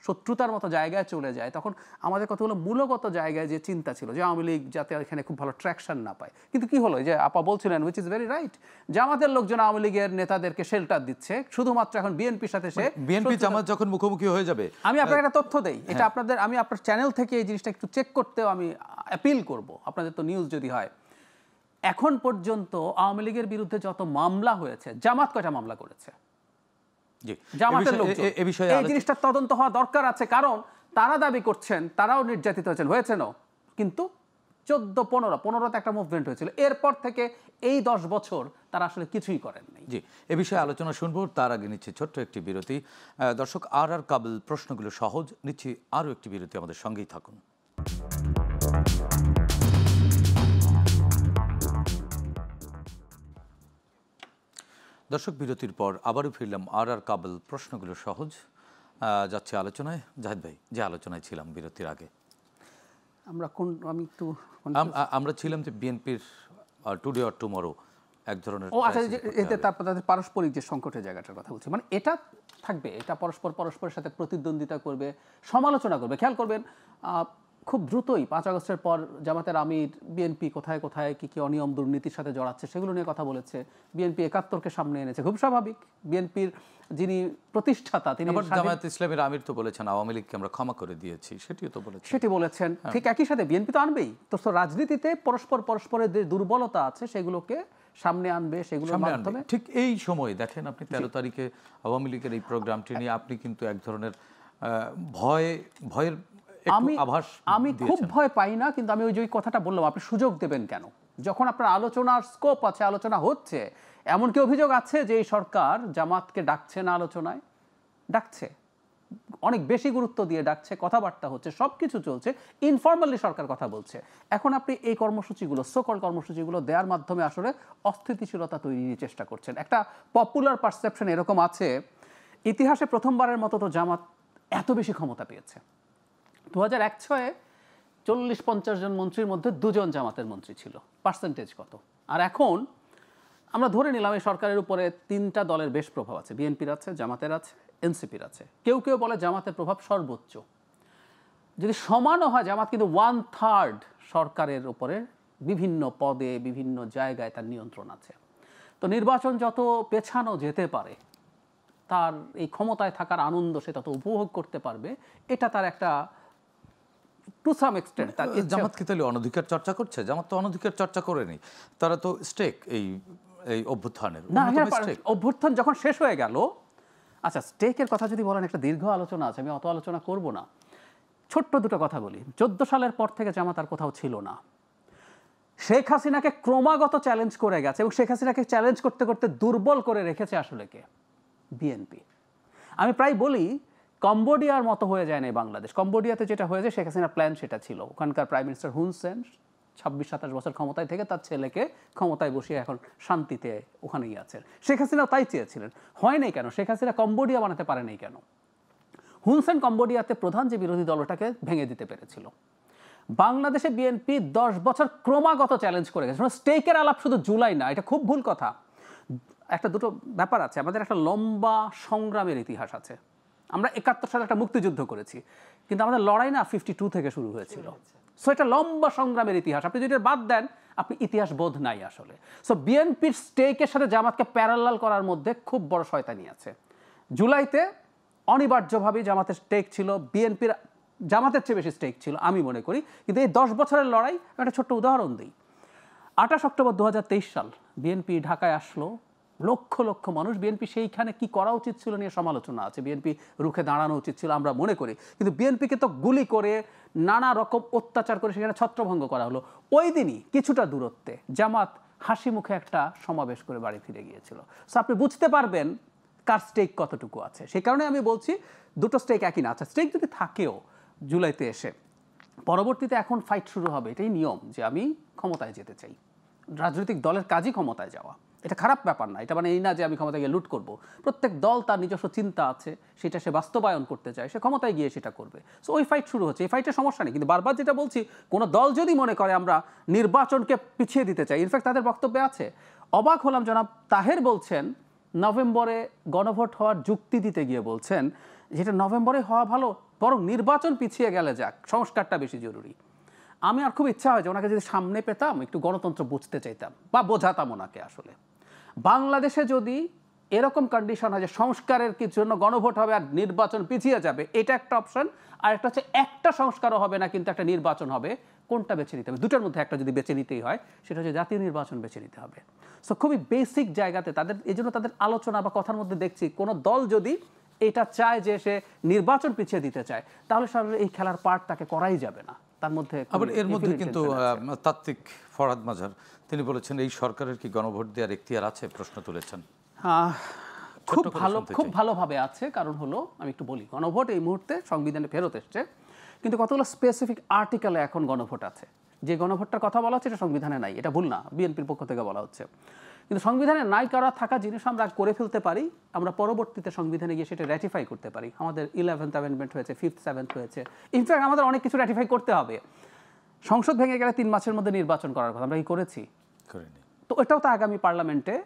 শত্রুতার মতো জায়গায় চলে যায়, তখন আমাদের কতগুলো মূলগত জায়গায় যে চিন্তা ছিল যে আওয়ামী লীগ যাতে এখানে খুব ভালো ট্র্যাকশন না পায়, কিন্তু কি হলো যে আপা বলছিলেন উইচ ইজ ভেরি রাইট, জামাতের লোকজন আওয়ামী লীগের নেতাদেরকে শেল্টার দিচ্ছে, শুধুমাত্র এখন বিএনপির সাথে সে বিএনপি জামাত যখন মুখোমুখি হয়ে যাবে। আমি আপনাকে একটা তথ্য দেই, এটা আপনাদের, আমি আপনার চ্যানেল থেকে এই জিনিসটা একটু চেক করতেও আমি অ্যাপিল করব, আপনাদের তো নিউজ যদি হয়। এখন পর্যন্ত আওয়ামী লীগের বিরুদ্ধে যত মামলা হয়েছে, জামাত কয়টা মামলা করেছে? জি, জামাতের লোক এই বিষয়ে এই জিনিসটা তদন্ত হওয়া দরকার আছে, কারণ তারা দাবি করছেন তারাও নির্যাতিত হয়েছেন, কিন্তু 14-15তে একটা মুভমেন্ট হয়েছিল, এরপর থেকে এই 10 বছর তারা আসলে কিছুই করেন নাই। জি, এ বিষয়ে আলোচনা শুনবো, তার আগে নিচ্ছি ছোট্ট একটি বিরতি। দর্শক, আর কাবুল প্রশ্নগুলো সহজ, নিচ্ছি আরও একটি বিরতি, আমাদের সঙ্গেই থাকুন। দর্শক, বিরতির পর আবারও ফিরলাম আর কাবুল প্রশ্নগুলো সহজ, যাচ্ছে আলোচনায়। জাহিদ ভাই, যে আলোচনায় ছিলাম বিরতির আগে, আমরা ছিলাম যে বিএনপির টুডে অর টুমরো এক ধরনের, এতে তারপর তাদের পারস্পরিক যে সংকটের জায়গাটার কথা বলছি, মানে এটা থাকবে, এটা পরস্পরের সাথে প্রতিদ্বন্দ্বিতা করবে, সমালোচনা করবে। খেয়াল করবেন খুব দ্রুতই 5 আগস্টের পর জামাতের আমির বিএনপি কোথায় কোথায় কি কি অনিয়ম দুর্নীতির সাথে জড়াচ্ছে সেগুলো নিয়ে কথা বলেছে। বিএনপি 71কে সামনে এনেছে, খুব স্বাভাবিক। বিএনপির যিনি প্রতিষ্ঠাতা তিনি, জামায়াত ইসলামের আমির তো বলেছেন আওয়ামী লীগকে আমরা ক্ষমা করে দিয়েছি, সেটি বলেছেন। ঠিক একই সাথে বিএনপি তো আনবেই, তো রাজনীতিতে পরস্পরের যে দুর্বলতা আছে সেগুলোকে সামনে আনবে, সেগুলোর মাধ্যমে। ঠিক এই সময় দেখেন আপনি 13 তারিখে আওয়ামী লীগের এই প্রোগ্রামটি নিয়ে আপনি কিন্তু এক ধরনের ভয়ের আমি খুব ভয় পাই না, কিন্তু আমি ওই যে কথাটা বললাম, আপনি সুযোগ দেবেন কেন? যখন আপনার আলোচনার স্কোপ আছে, আলোচনা হচ্ছে, এমনকি অভিযোগ আছে যে এই সরকার জামাতকে ডাকছে না, আলোচনায় ডাকছে, অনেক বেশি গুরুত্ব দিয়ে ডাকছে, কথাবার্তা হচ্ছে, সবকিছু চলছে, ইনফর্মালি সরকার কথা বলছে। এখন আপনি এই কর্মসূচিগুলো, সকল কর্মসূচিগুলো দেওয়ার মাধ্যমে আসলে অস্থিতিশীলতা তৈরির চেষ্টা করছেন। একটা পপুলার পারসেপশন এরকম আছে, ইতিহাসে প্রথমবারের মতো তো জামাত এত বেশি ক্ষমতা পেয়েছে। 2001-06 40-50 জন মন্ত্রীর মধ্যে 2 জন জামাতের মন্ত্রী ছিল, পার্সেন্টেজ কত? আর এখন আমরা ধরে নিলাম এই সরকারের উপরে 3টা দলের বেশ প্রভাব আছে, বিএনপির আছে, জামাতের আছে, এনসিপির আছে। কেউ কেউ বলে জামাতের প্রভাব সর্বোচ্চ। যদি সমানও হয়, জামাত কিন্তু 1/3 সরকারের উপরে বিভিন্ন পদে বিভিন্ন জায়গায় তার নিয়ন্ত্রণ আছে। তো নির্বাচন যত পেছানো যেতে পারে, তার এই ক্ষমতায় থাকার আনন্দ সে তত উপভোগ করতে পারবে, এটা তার একটা টু সাম এক্সটেন্ট। জামাত কি তাহলে অনধিকার চর্চা করছে? জামাত তো অনধিকার চর্চা করেনি, তারা তো স্টেক এই অভ্যুত্থানের। না, অভ্যুত্থান যখন শেষ হয়ে গেল, আচ্ছা স্টেকের কথা যদি বলেন, একটা দীর্ঘ আলোচনা আছে, আমি অত আলোচনা করব না, ছোট্ট দুটো কথা বলি। 14 সালের পর থেকে জামাত আর কোথাও ছিল না। শেখ হাসিনাকে ক্রমাগত চ্যালেঞ্জ করে গেছে, এবং শেখ হাসিনাকে চ্যালেঞ্জ করতে করতে দুর্বল করে রেখেছে আসলে কে? বিএনপি। আমি প্রায় বলি কম্বোডিয়ার মতো হয়ে যায় না বাংলাদেশ। কম্বোডিয়াতে যেটা হয়েছে, শেখ হাসিনার প্ল্যান সেটা ছিল। ওখানকার প্রাইম মিনিস্টার হুন সেন 26-27 বছর ক্ষমতায় থেকে তার ছেলেকে ক্ষমতায় বসিয়ে এখন শান্তিতে ওখানেই আছেন। শেখ হাসিনাও তাই চেয়েছিলেন, হয় নাই কেন? শেখ হাসিনা কম্বোডিয়া বানাতে পারে নাই কেন? হুন সেন কম্বোডিয়াতে প্রধান যে বিরোধী দলটাকে ভেঙে দিতে পেরেছিল। বাংলাদেশে বিএনপি 10 বছর ক্রমাগত চ্যালেঞ্জ করে গেছে। স্টেকের আলাপ শুধু জুলাই না, এটা খুব ভুল কথা। একটা দুটো ব্যাপার আছে, আমাদের একটা লম্বা সংগ্রামের ইতিহাস আছে। আমরা 71 সালে একটা মুক্তিযুদ্ধ করেছি, কিন্তু আমাদের লড়াই না 52 থেকে শুরু হয়েছিল। সো এটা লম্বা সংগ্রামের ইতিহাস, আপনি যদি বাদ দেন আপনি ইতিহাস বোধ নাই আসলে। সো বিএনপির স্টেকের সাথে জামাতকে প্যারালাল করার মধ্যে খুব বড় শয়তানি আছে। জুলাইতে অনিবার্যভাবেই জামাতের স্টেক ছিল, বিএনপির জামাতের চেয়ে বেশি স্টেক ছিল আমি মনে করি। কিন্তু এই 10 বছরের লড়াই, একটা ছোট্ট উদাহরণ দিই। 28 অক্টোবর 2023 সাল বিএনপি ঢাকায় আসলো, লক্ষ লক্ষ মানুষ। বিএনপি সেইখানে কি করা উচিত ছিল নিয়ে সমালোচনা আছে, বিএনপি রুখে দাঁড়ানো উচিত ছিল আমরা মনে করি, কিন্তু বিএনপিকে তো গুলি করে নানা রকম অত্যাচার করে সেখানে ছত্রভঙ্গ করা হলো। ওই দিনই কিছুটা দূরত্বে জামাত হাসি মুখে একটা সমাবেশ করে বাড়ি ফিরে গিয়েছিল। সো আপনি বুঝতে পারবেন কার স্টেক কতটুকু আছে। সেই কারণে আমি বলছি দুটো স্টেক একই না। আচ্ছা স্টেক যদি থাকেও জুলাইতে এসে, পরবর্তীতে এখন ফাইট শুরু হবে, এটাই নিয়ম যে আমি ক্ষমতায় যেতে চাই। রাজনৈতিক দলের কাজই ক্ষমতায় যাওয়া, এটা খারাপ ব্যাপার না। এটা মানে এই না যে আমি ক্ষমতায় গিয়ে লুট করব। প্রত্যেক দল তার নিজস্ব চিন্তা আছে, সেটা সে বাস্তবায়ন করতে চায়, সে ক্ষমতায় গিয়ে সেটা করবে। সো ওই ফাইট শুরু হচ্ছে, এই ফাইটের সমস্যা নেই। কিন্তু বারবার যেটা বলছি, কোনো দল যদি মনে করে আমরা নির্বাচনকে পিছিয়ে দিতে চাই, ইনফ্যাক্ট তাদের বক্তব্যে আছে, অবাক হলাম জনাব তাহের বলছেন নভেম্বরে গণভোট হওয়ার যুক্তি দিতে গিয়ে বলছেন যেটা নভেম্বরে হওয়া ভালো, বরং নির্বাচন পিছিয়ে গেলে যাক, সংস্কারটা বেশি জরুরি। আমি আর খুব ইচ্ছা হয় যে ওনাকে যদি সামনে পেতাম, একটু গণতন্ত্র বুঝতে চাইতাম বা বোঝাতাম ওনাকে। আসলে বাংলাদেশে যদি এরকম কন্ডিশন হয় যে সংস্কারের কিছু জন্য গণভোট হবে আর নির্বাচন পিছিয়ে যাবে, এটা একটা অপশন। আর একটা হচ্ছে একটা সংস্কারও হবে না কিন্তু একটা নির্বাচন হবে, কোনটা বেছে নিতে হবে? দুটোর মধ্যে একটা যদি বেছে নিতেই হয়, সেটা হচ্ছে জাতীয় নির্বাচন বেছে নিতে হবে। সো খুবই বেসিক জায়গাতে তাদের, এই জন্য তাদের আলোচনা বা কথার মধ্যে দেখছি কোনো দল যদি এটা চায় যে সে নির্বাচন পিছিয়ে দিতে চায়, তাহলে সাধারণত এই খেলার পার্ট তাকে করাই যাবে না। তার মধ্যে আবার এর মধ্যে কিন্তু তাত্ত্বিক ফরহাদ মাঝার তিনি বলেছেন এই সরকারের কি গণভোট দেওয়ার এখতিয়ার আছে, প্রশ্ন তুলেছেন। খুব ভালোভাবে আছে। কারণ হলো, আমি একটু বলি, গণভোট এই মুহূর্তে সংবিধানে ফেরত এসছে, কিন্তু কতগুলো স্পেসিফিক আর্টিকেলে এখন গণভোট আছে। যে গণভোটটার কথা বলা হচ্ছে এটা সংবিধানে নাই, এটা ভুল না, বিএনপির পক্ষ থেকে বলা হচ্ছে। কিন্তু সংবিধানে নাই করা থাকা জিনিস আমরা করে ফেলতে পারি, আমরা পরবর্তীতে সংবিধানে গিয়ে সেটা র্যাটিফাই করতে পারি। আমাদের 11th অ্যামেন্ডমেন্ট হয়েছে, 5th 7th হয়েছে, ইনফ্যাক্ট আমাদের অনেক কিছু র্যাটিফাই করতে হবে। সংসদ ভেঙে গেলে 3 মাসের মধ্যে নির্বাচন করার কথা আমরা কি করেছি? তো এটাও তো আগামী পার্লামেন্টে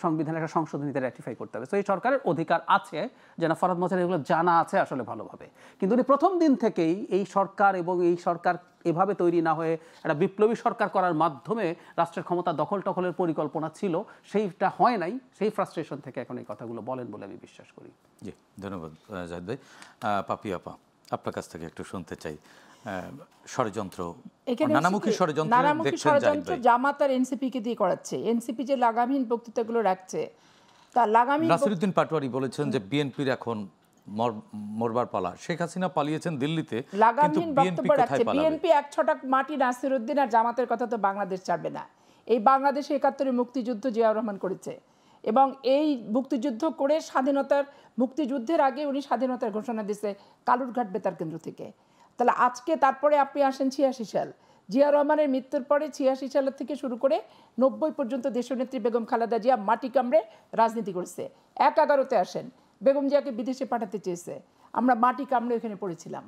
সংবিধানের একটা সংশোধনীতে র্যাটিফাই করতে হবে। তো এই সরকারের অধিকার আছে, যেন ফরহাদ মোছার এগুলো জানা আছে আসলে ভালোভাবে। কিন্তু উনি প্রথম দিন থেকেই এই সরকার এবং এই সরকার এভাবে তৈরি না হয়ে একটা বিপ্লবী সরকার করার মাধ্যমে রাষ্ট্রের ক্ষমতা দখলের পরিকল্পনা ছিল, সেইটা হয় নাই। সেই ফ্রাস্ট্রেশন থেকে এখন এই কথাগুলো বলেন বলে আমি বিশ্বাস করি। জি, ধন্যবাদ জাহিদ ভাই। পাপি আপা, আপনার কাছ থেকে একটু শুনতে চাই, ষড়যন্ত্র, নানামুখী ষড়যন্ত্র জামাত আর এনসিপি কে দিয়ে করাচ্ছে। এনসিপি যে লাগামহীন বক্তৃতাগুলো রাখছে, তা লাগামহীন। নাসিরউদ্দিন পাটোয়ারি বলেছেন যে বিএনপির এখন মরবার পালা, শেখ হাসিনা পালিয়েছেন দিল্লিতে, লাগামহীন বক্তব্য রাখছে বিএনপি। 1 ছটাক মাটি নাসিরউদ্দিন আর জামাতের কথা তো বাংলাদেশ ছাড়বে না। এই বাংলাদেশে 71 মুক্তিযুদ্ধ জিয়াউর রহমান করেছে, এবং এই মুক্তিযুদ্ধ করে স্বাধীনতার, মুক্তিযুদ্ধের আগে উনি স্বাধীনতার ঘোষণা দিয়েছে কালুরঘাট বেতার কেন্দ্র থেকে। তাহলে আজকে তারপরে আপনি আসেন 86 সাল, জিয়া রহমানের মৃত্যুর পরে 86 সালের থেকে শুরু করে 90 পর্যন্ত দেশনেত্রী বেগম খালেদা জিয়া মাটি কামড়ে রাজনীতি করেছে। 11-তে আসেন, বেগম জিয়াকে বিদেশে পাঠাতে চেয়েছে, আমরা মাটি কামড়ে এখানে পড়েছিলাম।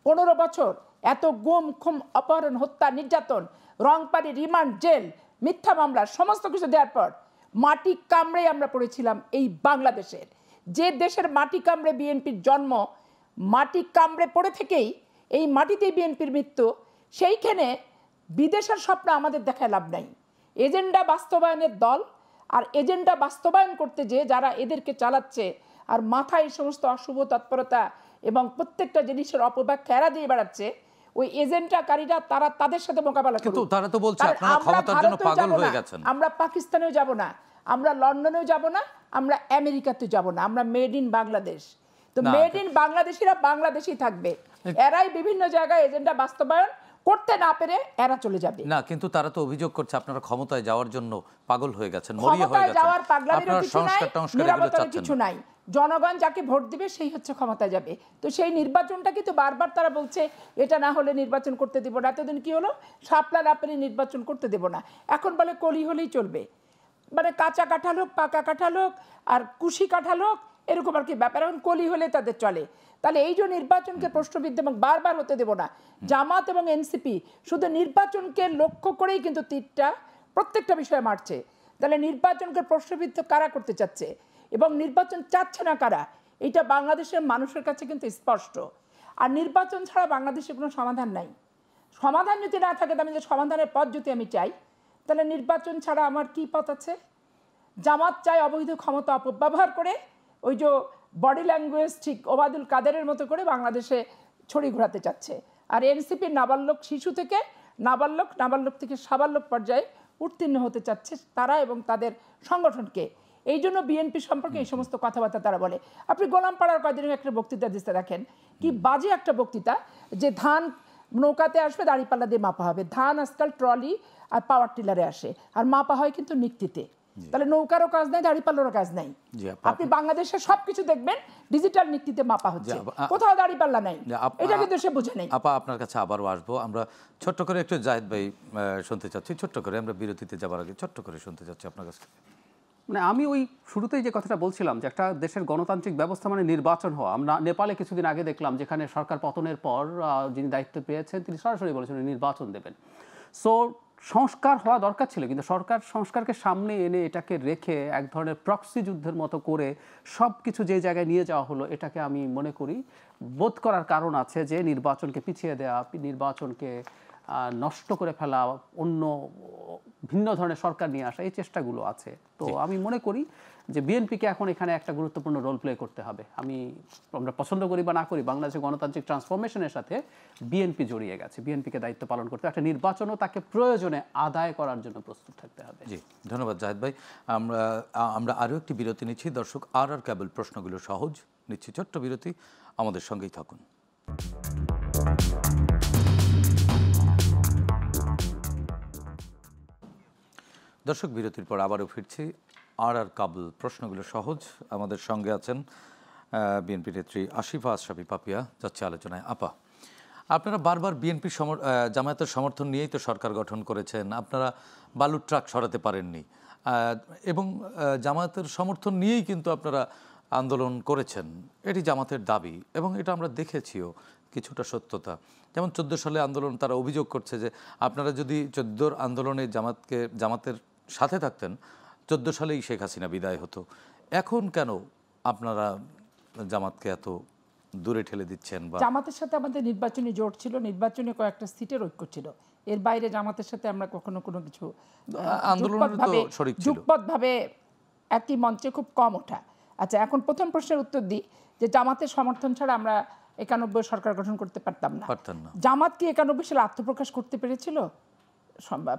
15 বছর এত গুম খুম, অপহরণ, হত্যা, নির্যাতন, রংপাড়ি, রিমান্ড, জেল, মিথ্যা মামলা, সমস্ত কিছু দেওয়ার পর মাটি কামড়ে আমরা পড়েছিলাম এই বাংলাদেশের। যে দেশের মাটি কামড়ে বিএনপির জন্ম, মাটি কামড়ে পড়ে থেকেই এই মাটিতেই বিএনপির মৃত্যু, সেইখানে বিদেশের স্বপ্ন আমাদের দেখায় লাভ নাই। এজেন্ডা বাস্তবায়নের দল, আর এজেন্ডা বাস্তবায়ন করতে যে যারা এদেরকে চালাচ্ছে, আর মাথায় এই সমস্ত অশুভ তৎপরতা এবং প্রত্যেকটা জিনিসের অপব্যাখ্যা এরা দিয়ে বেড়াচ্ছে, ওই এজেন্ডাকারীরা তারা তাদের সাথে মোকাবেলা করবে। কিন্তু তারা তো বলছে আপনারা ক্ষমতার জন্য পাগল হয়ে গেছেন। আমরা পাকিস্তানেও যাব না, আমরা লন্ডনেও যাব না, আমরা আমেরিকাতেও যাব না, আমরা মেড ইন বাংলাদেশ। তো মেড ইন বাংলাদেশিরা বাংলাদেশই থাকবে, এরাই বিভিন্ন জায়গায় এজেন্ডা বাস্তবায়ন করতে না পেরে এরা চলে যাবে না। কিন্তু তারা তো অভিযোগ করছে আপনারা ক্ষমতায় যাওয়ার জন্য পাগল হয়ে গেছেন, মরিয়া হয়ে গেছেন। যাওয়ার পাগলামির কিছু নাই, জনগণ যাকে ভোট দিবে সেই হচ্ছে ক্ষমতায় যাবে। তো সেই নির্বাচনটা কিন্তু বারবার তারা বলছে এটা না হলে নির্বাচন করতে দেব না। এতদিন কি হলো, শাপলা রাপেরি নির্বাচন করতে দেব না, এখন বলে কলি হলেই চলবে। মানে কাঁচা কাঁঠাল হোক, পাকা কাঁঠাল হোক, আর কুশি কাঁঠাল হোক, এরকম আর কি ব্যাপার, এখন কলি হলে তাদের চলে। তাহলে এই যে নির্বাচনকে প্রশ্নবিদ্ধ এবং বারবার হতে দেব না, জামাত এবং এনসিপি শুধু নির্বাচনকে লক্ষ্য করেই কিন্তু তীরটা প্রত্যেকটা বিষয়ে মারছে। তাহলে নির্বাচনকে প্রশ্নবিদ্ধ কারা করতে চাচ্ছে এবং নির্বাচন চাচ্ছে না কারা, এটা বাংলাদেশের মানুষের কাছে কিন্তু স্পষ্ট। আর নির্বাচন ছাড়া বাংলাদেশে কোনো সমাধান নাই। সমাধান যদি না থাকে, আমি যে সমাধানের পথ যদি আমি চাই, তাহলে নির্বাচন ছাড়া আমার কি পথ আছে? জামাত চায় অবৈধ ক্ষমতা অপব্যবহার করে, ওই যে বডি ল্যাঙ্গুয়েজ ঠিক ওবায়দুল কাদেরের মতো করে বাংলাদেশে ছড়ি ঘোরাতে চাচ্ছে। আর এনসিপির নাবালক শিশু থেকে নাবালক থেকে সাবালক পর্যায়ে উত্তীর্ণ হতে চাচ্ছে তারা এবং তাদের সংগঠনকে। এই জন্য বিএনপি সম্পর্কে এই সমস্ত কথাবার্তা তারা বলে। আপনি গোলামপাড়ার কয়েকদিন একটা বক্তৃতা দিতে দেখেন, কি বাজে একটা বক্তৃতা, যে ধান নৌকাতে আসবে, দাঁড়িপাল্লা দিয়ে মাপা হবে। ধান আজকাল ট্রলি আর পাওয়ার টিলারে আসে, আর মাপা হয় কিন্তু নিক্তিতে। তাহলে নৌকারও কাজ নাই, দাঁড়িপাল্লারও কাজ নাই। আপনি বাংলাদেশের সবকিছু দেখবেন ডিজিটাল নিক্তিতে মাপা হচ্ছে, কোথাও দাঁড়িপাল্লা নাই। এটা কিন্তু সে বুঝে নেই। আপা, আপনার কাছে আবারও আসবো। আমরা ছোট্ট করে একটু জাহিদ ভাই শুনতে চাচ্ছি, ছোট্ট করে, আমরা বিরতিতে যাবার আগে ছোট্ট করে শুনতে চাচ্ছি আপনার কাছে। মানে আমি ওই শুরুতেই যে কথাটা বলছিলাম, যে একটা দেশের গণতান্ত্রিক ব্যবস্থা মানে নির্বাচন হওয়া। আমরা নেপালে কিছুদিন আগে দেখলাম, যেখানে সরকার পতনের পর যিনি দায়িত্ব পেয়েছেন তিনি সরাসরি বলেছেন নির্বাচন দেবেন। সো সংস্কার হওয়া দরকার ছিল, কিন্তু সরকার সংস্কারকে সামনে এনে এটাকে রেখে এক ধরনের প্রক্সি যুদ্ধের মতো করে সব কিছু যে জায়গায় নিয়ে যাওয়া হলো, এটাকে আমি মনে করি বোধ করার কারণ আছে যে নির্বাচনকে পিছিয়ে দেওয়া, নির্বাচনকে নষ্ট করে ফেলা, অন্য ভিন্ন ধরনের সরকার নিয়ে আসা, এই চেষ্টাগুলো আছে। তো আমি মনে করি যে বিএনপিকে এখন এখানে একটা গুরুত্বপূর্ণ রোল প্লে করতে হবে। আমরা পছন্দ করি বা না করি, বাংলাদেশের গণতান্ত্রিক ট্রান্সফরমেশনের সাথে বিএনপি জড়িয়ে গেছে। বিএনপিকে দায়িত্ব পালন করতে, একটা নির্বাচনও তাকে প্রয়োজনে আদায় করার জন্য প্রস্তুত থাকতে হবে। জি, ধন্যবাদ জাহেদ ভাই। আমরা আরও একটি বিরতি নিচ্ছি। দর্শক, আর কেবল প্রশ্নগুলো সহজ নিচ্ছি, ছোট্ট বিরতি, আমাদের সঙ্গেই থাকুন। দর্শক, বিরতির পর আবারও ফিরছি। আর কাবুল প্রশ্নগুলো সহজ। আমাদের সঙ্গে আছেন বিএনপি নেত্রী আসিফা আশরাফি পাপিয়া। যাচ্ছে আলোচনায়। আপা, আপনারা বারবার বিএনপি জামায়াতের সমর্থন নিয়েই তো সরকার গঠন করেছেন, আপনারা বালুর ট্রাক সরাতে পারেননি, এবং জামায়াতের সমর্থন নিয়েই কিন্তু আপনারা আন্দোলন করেছেন, এটি জামাতের দাবি এবং এটা আমরা দেখেছিও কিছুটা সত্যতা। যেমন 14 সালে আন্দোলন, তারা অভিযোগ করছে যে আপনারা যদি 14 আন্দোলনে জামাতের সাথে থাকতেন, 14 সালেই শেখ হাসিনা বিদায় হতো। এখন কেন আপনারা জামাতকে এত দূরে ঠেলে দিচ্ছেন? বা জামাতের সাথে আমাদের নির্বাচনী জোট ছিল, নির্বাচনে কয়েকটা সিটের ঐক্য ছিল, এর বাইরে জামাতের সাথে আমরা কখনো কোনো কিছু যুগপথভাবে একই মঞ্চে খুব কম ওঠা। আচ্ছা, এখন প্রথম প্রশ্নের উত্তর দিই যে জামাতের সমর্থন ছাড়া আমরা 91 সরকার গঠন করতে পারতাম না। জামাত কি 91 সালে আত্মপ্রকাশ করতে পেরেছিল?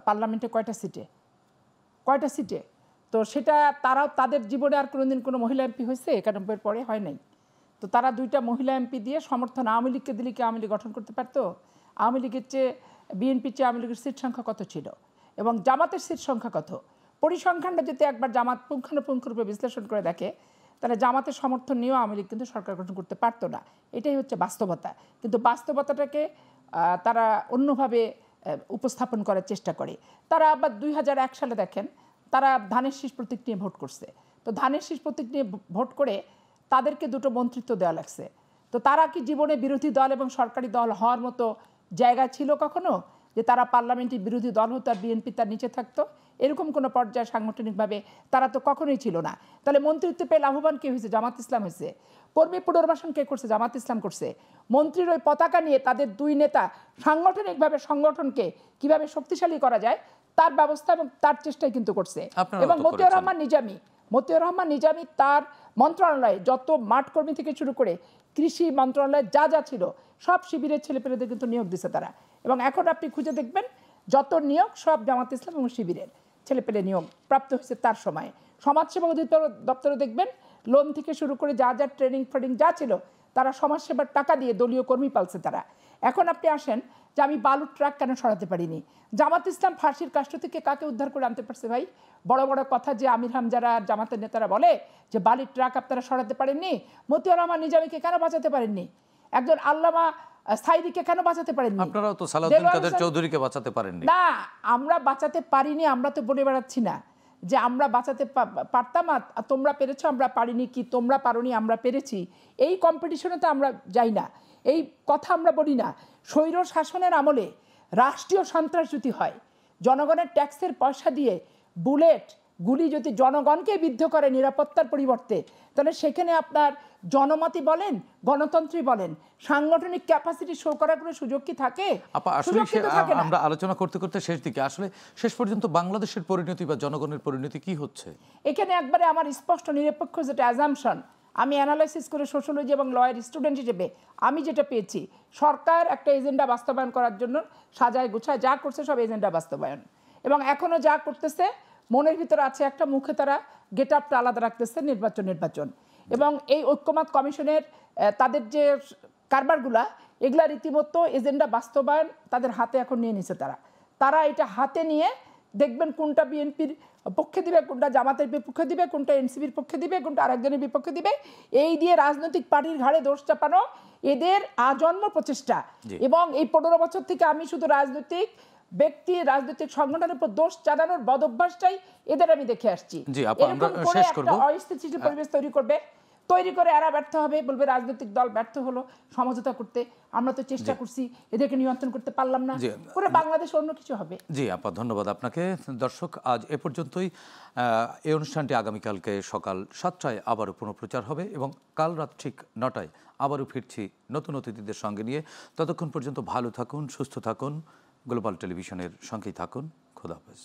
পার্লামেন্টে কয়টা সিটে? তো সেটা তারাও তাদের জীবনে আর কোনোদিন কোনো মহিলা এমপি হয়েছে? 91 পরে হয় নাই। তো তারা 2টা মহিলা এমপি দিয়ে সমর্থন আওয়ামী লীগকে দিলে কি আওয়ামী লীগ গঠন করতে পারতো? আওয়ামী লীগের চেয়ে বিএনপির চেয়ে আওয়ামী লীগের সিট সংখ্যা কত ছিল এবং জামাতের সিট সংখ্যা কত? পরিসংখ্যানটা যদি একবার জামাত পুঙ্খানুপুঙ্খরূপে বিশ্লেষণ করে দেখে, তাহলে জামাতের সমর্থন নিয়েও আওয়ামী লীগ কিন্তু সরকার গঠন করতে পারতো না। এটাই হচ্ছে বাস্তবতা। কিন্তু বাস্তবতাটাকে তারা অন্যভাবে উপস্থাপন করার চেষ্টা করে। তারা আবার 2001 সালে দেখেন, তারা ধানের শীষ প্রতীক নিয়ে ভোট করছে। তো ধানের শীষ প্রতীক নিয়ে ভোট করে তাদেরকে 2টো মন্ত্রিত্ব দেওয়া লাগছে। তো তারা কি জীবনে বিরোধী দল এবং সরকারি দল হওয়ার মতো জায়গা ছিল কখনো, যে তারা পার্লামেন্টের বিরোধী দল হতো আর বিএনপি তার নিচে থাকতো? এরকম কোনো পর্যায়ে সাংগঠনিকভাবে তারা তো কখনোই ছিল না। তাহলে মন্ত্রিত্ব পেয়ে লাভবান কে হয়েছে? জামাত ইসলাম হয়েছে। কর্মী পুনর্বাসন কে করছে? জামাত ইসলাম করছে। মন্ত্রীর ওই পতাকা নিয়ে তাদের 2 নেতা সাংগঠনিকভাবে সংগঠনকে কিভাবে শক্তিশালী করা যায় তার ব্যবস্থা এবং তার চেষ্টাই কিন্তু করছে। এবং মতিউর রহমান নিজামী তার মন্ত্রণালয়ে যত মাঠ কর্মী থেকে শুরু করে কৃষি মন্ত্রণালয়ে যা ছিল সব শিবিরের ছেলেপেলেদের কিন্তু নিয়োগ দিছে তারা। এবং এখন আপনি খুঁজে দেখবেন যত নিয়োগ সব জামাত ইসলাম এবং শিবিরের ছেলেপেলে নিয়োগ প্রাপ্ত হয়েছে তার সময়ে। সমাজসেবা দপ্তরে দেখবেন লোন থেকে শুরু করে যা ট্রেনিং যা ছিল, তারা সমাজসেবার টাকা দিয়ে দলীয় কর্মী পালছে তারা। এখন আপনি আসেন যে আমি বালুর ট্রাক কেন সরাতে পারিনি? জামাত ইসলাম ফাঁসির কাষ্ট থেকে কাকে উদ্ধার করে আনতে পারছে ভাই? বড় বড় কথা যে আমির হামজারা জামাতের নেতারা বলে যে বালির ট্রাক আপনারা সরাতে পারেননি, মতিউর রহমান নিজামীকে কেন বাঁচাতে পারেননি? একজন আল্লামা সাইদিকে কেন বাঁচাতে পারেননি? আপনারাও তো সালাউদ্দিন কাদের চৌধুরীকে বাঁচাতে পারেননি। না, আমরা বাঁচাতে পারিনি। আমরা তো বলে বেড়াচ্ছি না যে আমরা বাঁচাতে পারতাম আর তোমরা পেরেছো, আমরা পারিনি, কি তোমরা পারোনি আমরা পেরেছি। এই কম্পিটিশনে তো আমরা যাই না, এই কথা আমরা বলি না। স্বৈর শাসনের আমলে রাষ্ট্রীয় সন্ত্রাস যদি হয়, জনগণের ট্যাক্সের পয়সা দিয়ে বুলেট গুলি যদি জনগণকে বিদ্ধ করে নিরাপত্তার পরিবর্তে, তাহলে সেখানে আপনার জনমতি বলেন, গণতন্ত্রী বলেন, সাংগঠনিক ক্যাপাসিটি শো করার কোনো সুযোগ কি থাকে? আমরা আলোচনা করতে করতে শেষ দিকে, আসলে শেষ পর্যন্ত বাংলাদেশের পরিণতি বা জনগণের পরিণতি কি হচ্ছে? এখানে একবারে আমার স্পষ্ট নিরপেক্ষ যেটা অ্যাজাম্পশন, আমি অ্যানালাইসিস করে সোশ্যোলজি এবং লয়ের স্টুডেন্ট হিসেবে আমি যেটা পেয়েছি, সরকার একটা এজেন্ডা বাস্তবায়ন করার জন্য সাজায় গুছায় যা করছে সব এজেন্ডা বাস্তবায়ন, এবং এখনও যা করতেছে মনের ভিতরে আছে একটা, মুখে তারা গেট আপটা আলাদা রাখতেছে নির্বাচন। এবং এই ঐক্যমত কমিশনের তাদের যে কারবারগুলা, এগুলা রীতিমতো এজেন্ডা বাস্তবায়ন তাদের হাতে এখন নিয়ে নিছে। তারা এটা হাতে নিয়ে দেখবেন কোনটা বিএনপির পক্ষে দিবে, কোনটা জামাতের বিপক্ষে দিবে, কোনটা এনসিবির পক্ষে দিবে, কোনটা আরেকজনের বিপক্ষে দিবে। এই দিয়ে রাজনৈতিক পার্টির ঘাড়ে দোষ চাপানো এদের আজন্ম প্রচেষ্টা। এবং এই 15 বছর থেকে আমি শুধু রাজনৈতিক ব্যক্তি, রাজনৈতিক সংগঠনের উপর দোষ চালানোর বদ অভ্যাসটাই এদের আমি দেখে আসছি। এরকম করে একটা অস্থিতিশীল পরিবেশ তৈরি করবে, তৈরি করে এরা ব্যর্থ হবে, বলবে রাজনৈতিক দল ব্যর্থ হলো সমঝোতা করতে, আমরা তো চেষ্টা করছি, এদেরকে নিয়ন্ত্রণ করতে পারলাম না, করে বাংলাদেশ অন্য কিছু হবে। জি আপা, ধন্যবাদ আপনাকে। দর্শক, আজ এ পর্যন্তই। এই অনুষ্ঠানটি আগামীকালকে সকাল 7টায় আবারও পুনঃপ্রচার হবে এবং কাল রাত ঠিক 9টায় আবারও ফিরছি নতুন অতিথিদের সঙ্গে নিয়ে। ততক্ষণ পর্যন্ত ভালো থাকুন, সুস্থ থাকুন, গ্লোবাল টেলিভিশনের সঙ্গেই থাকুন। খোদা হাফেজ।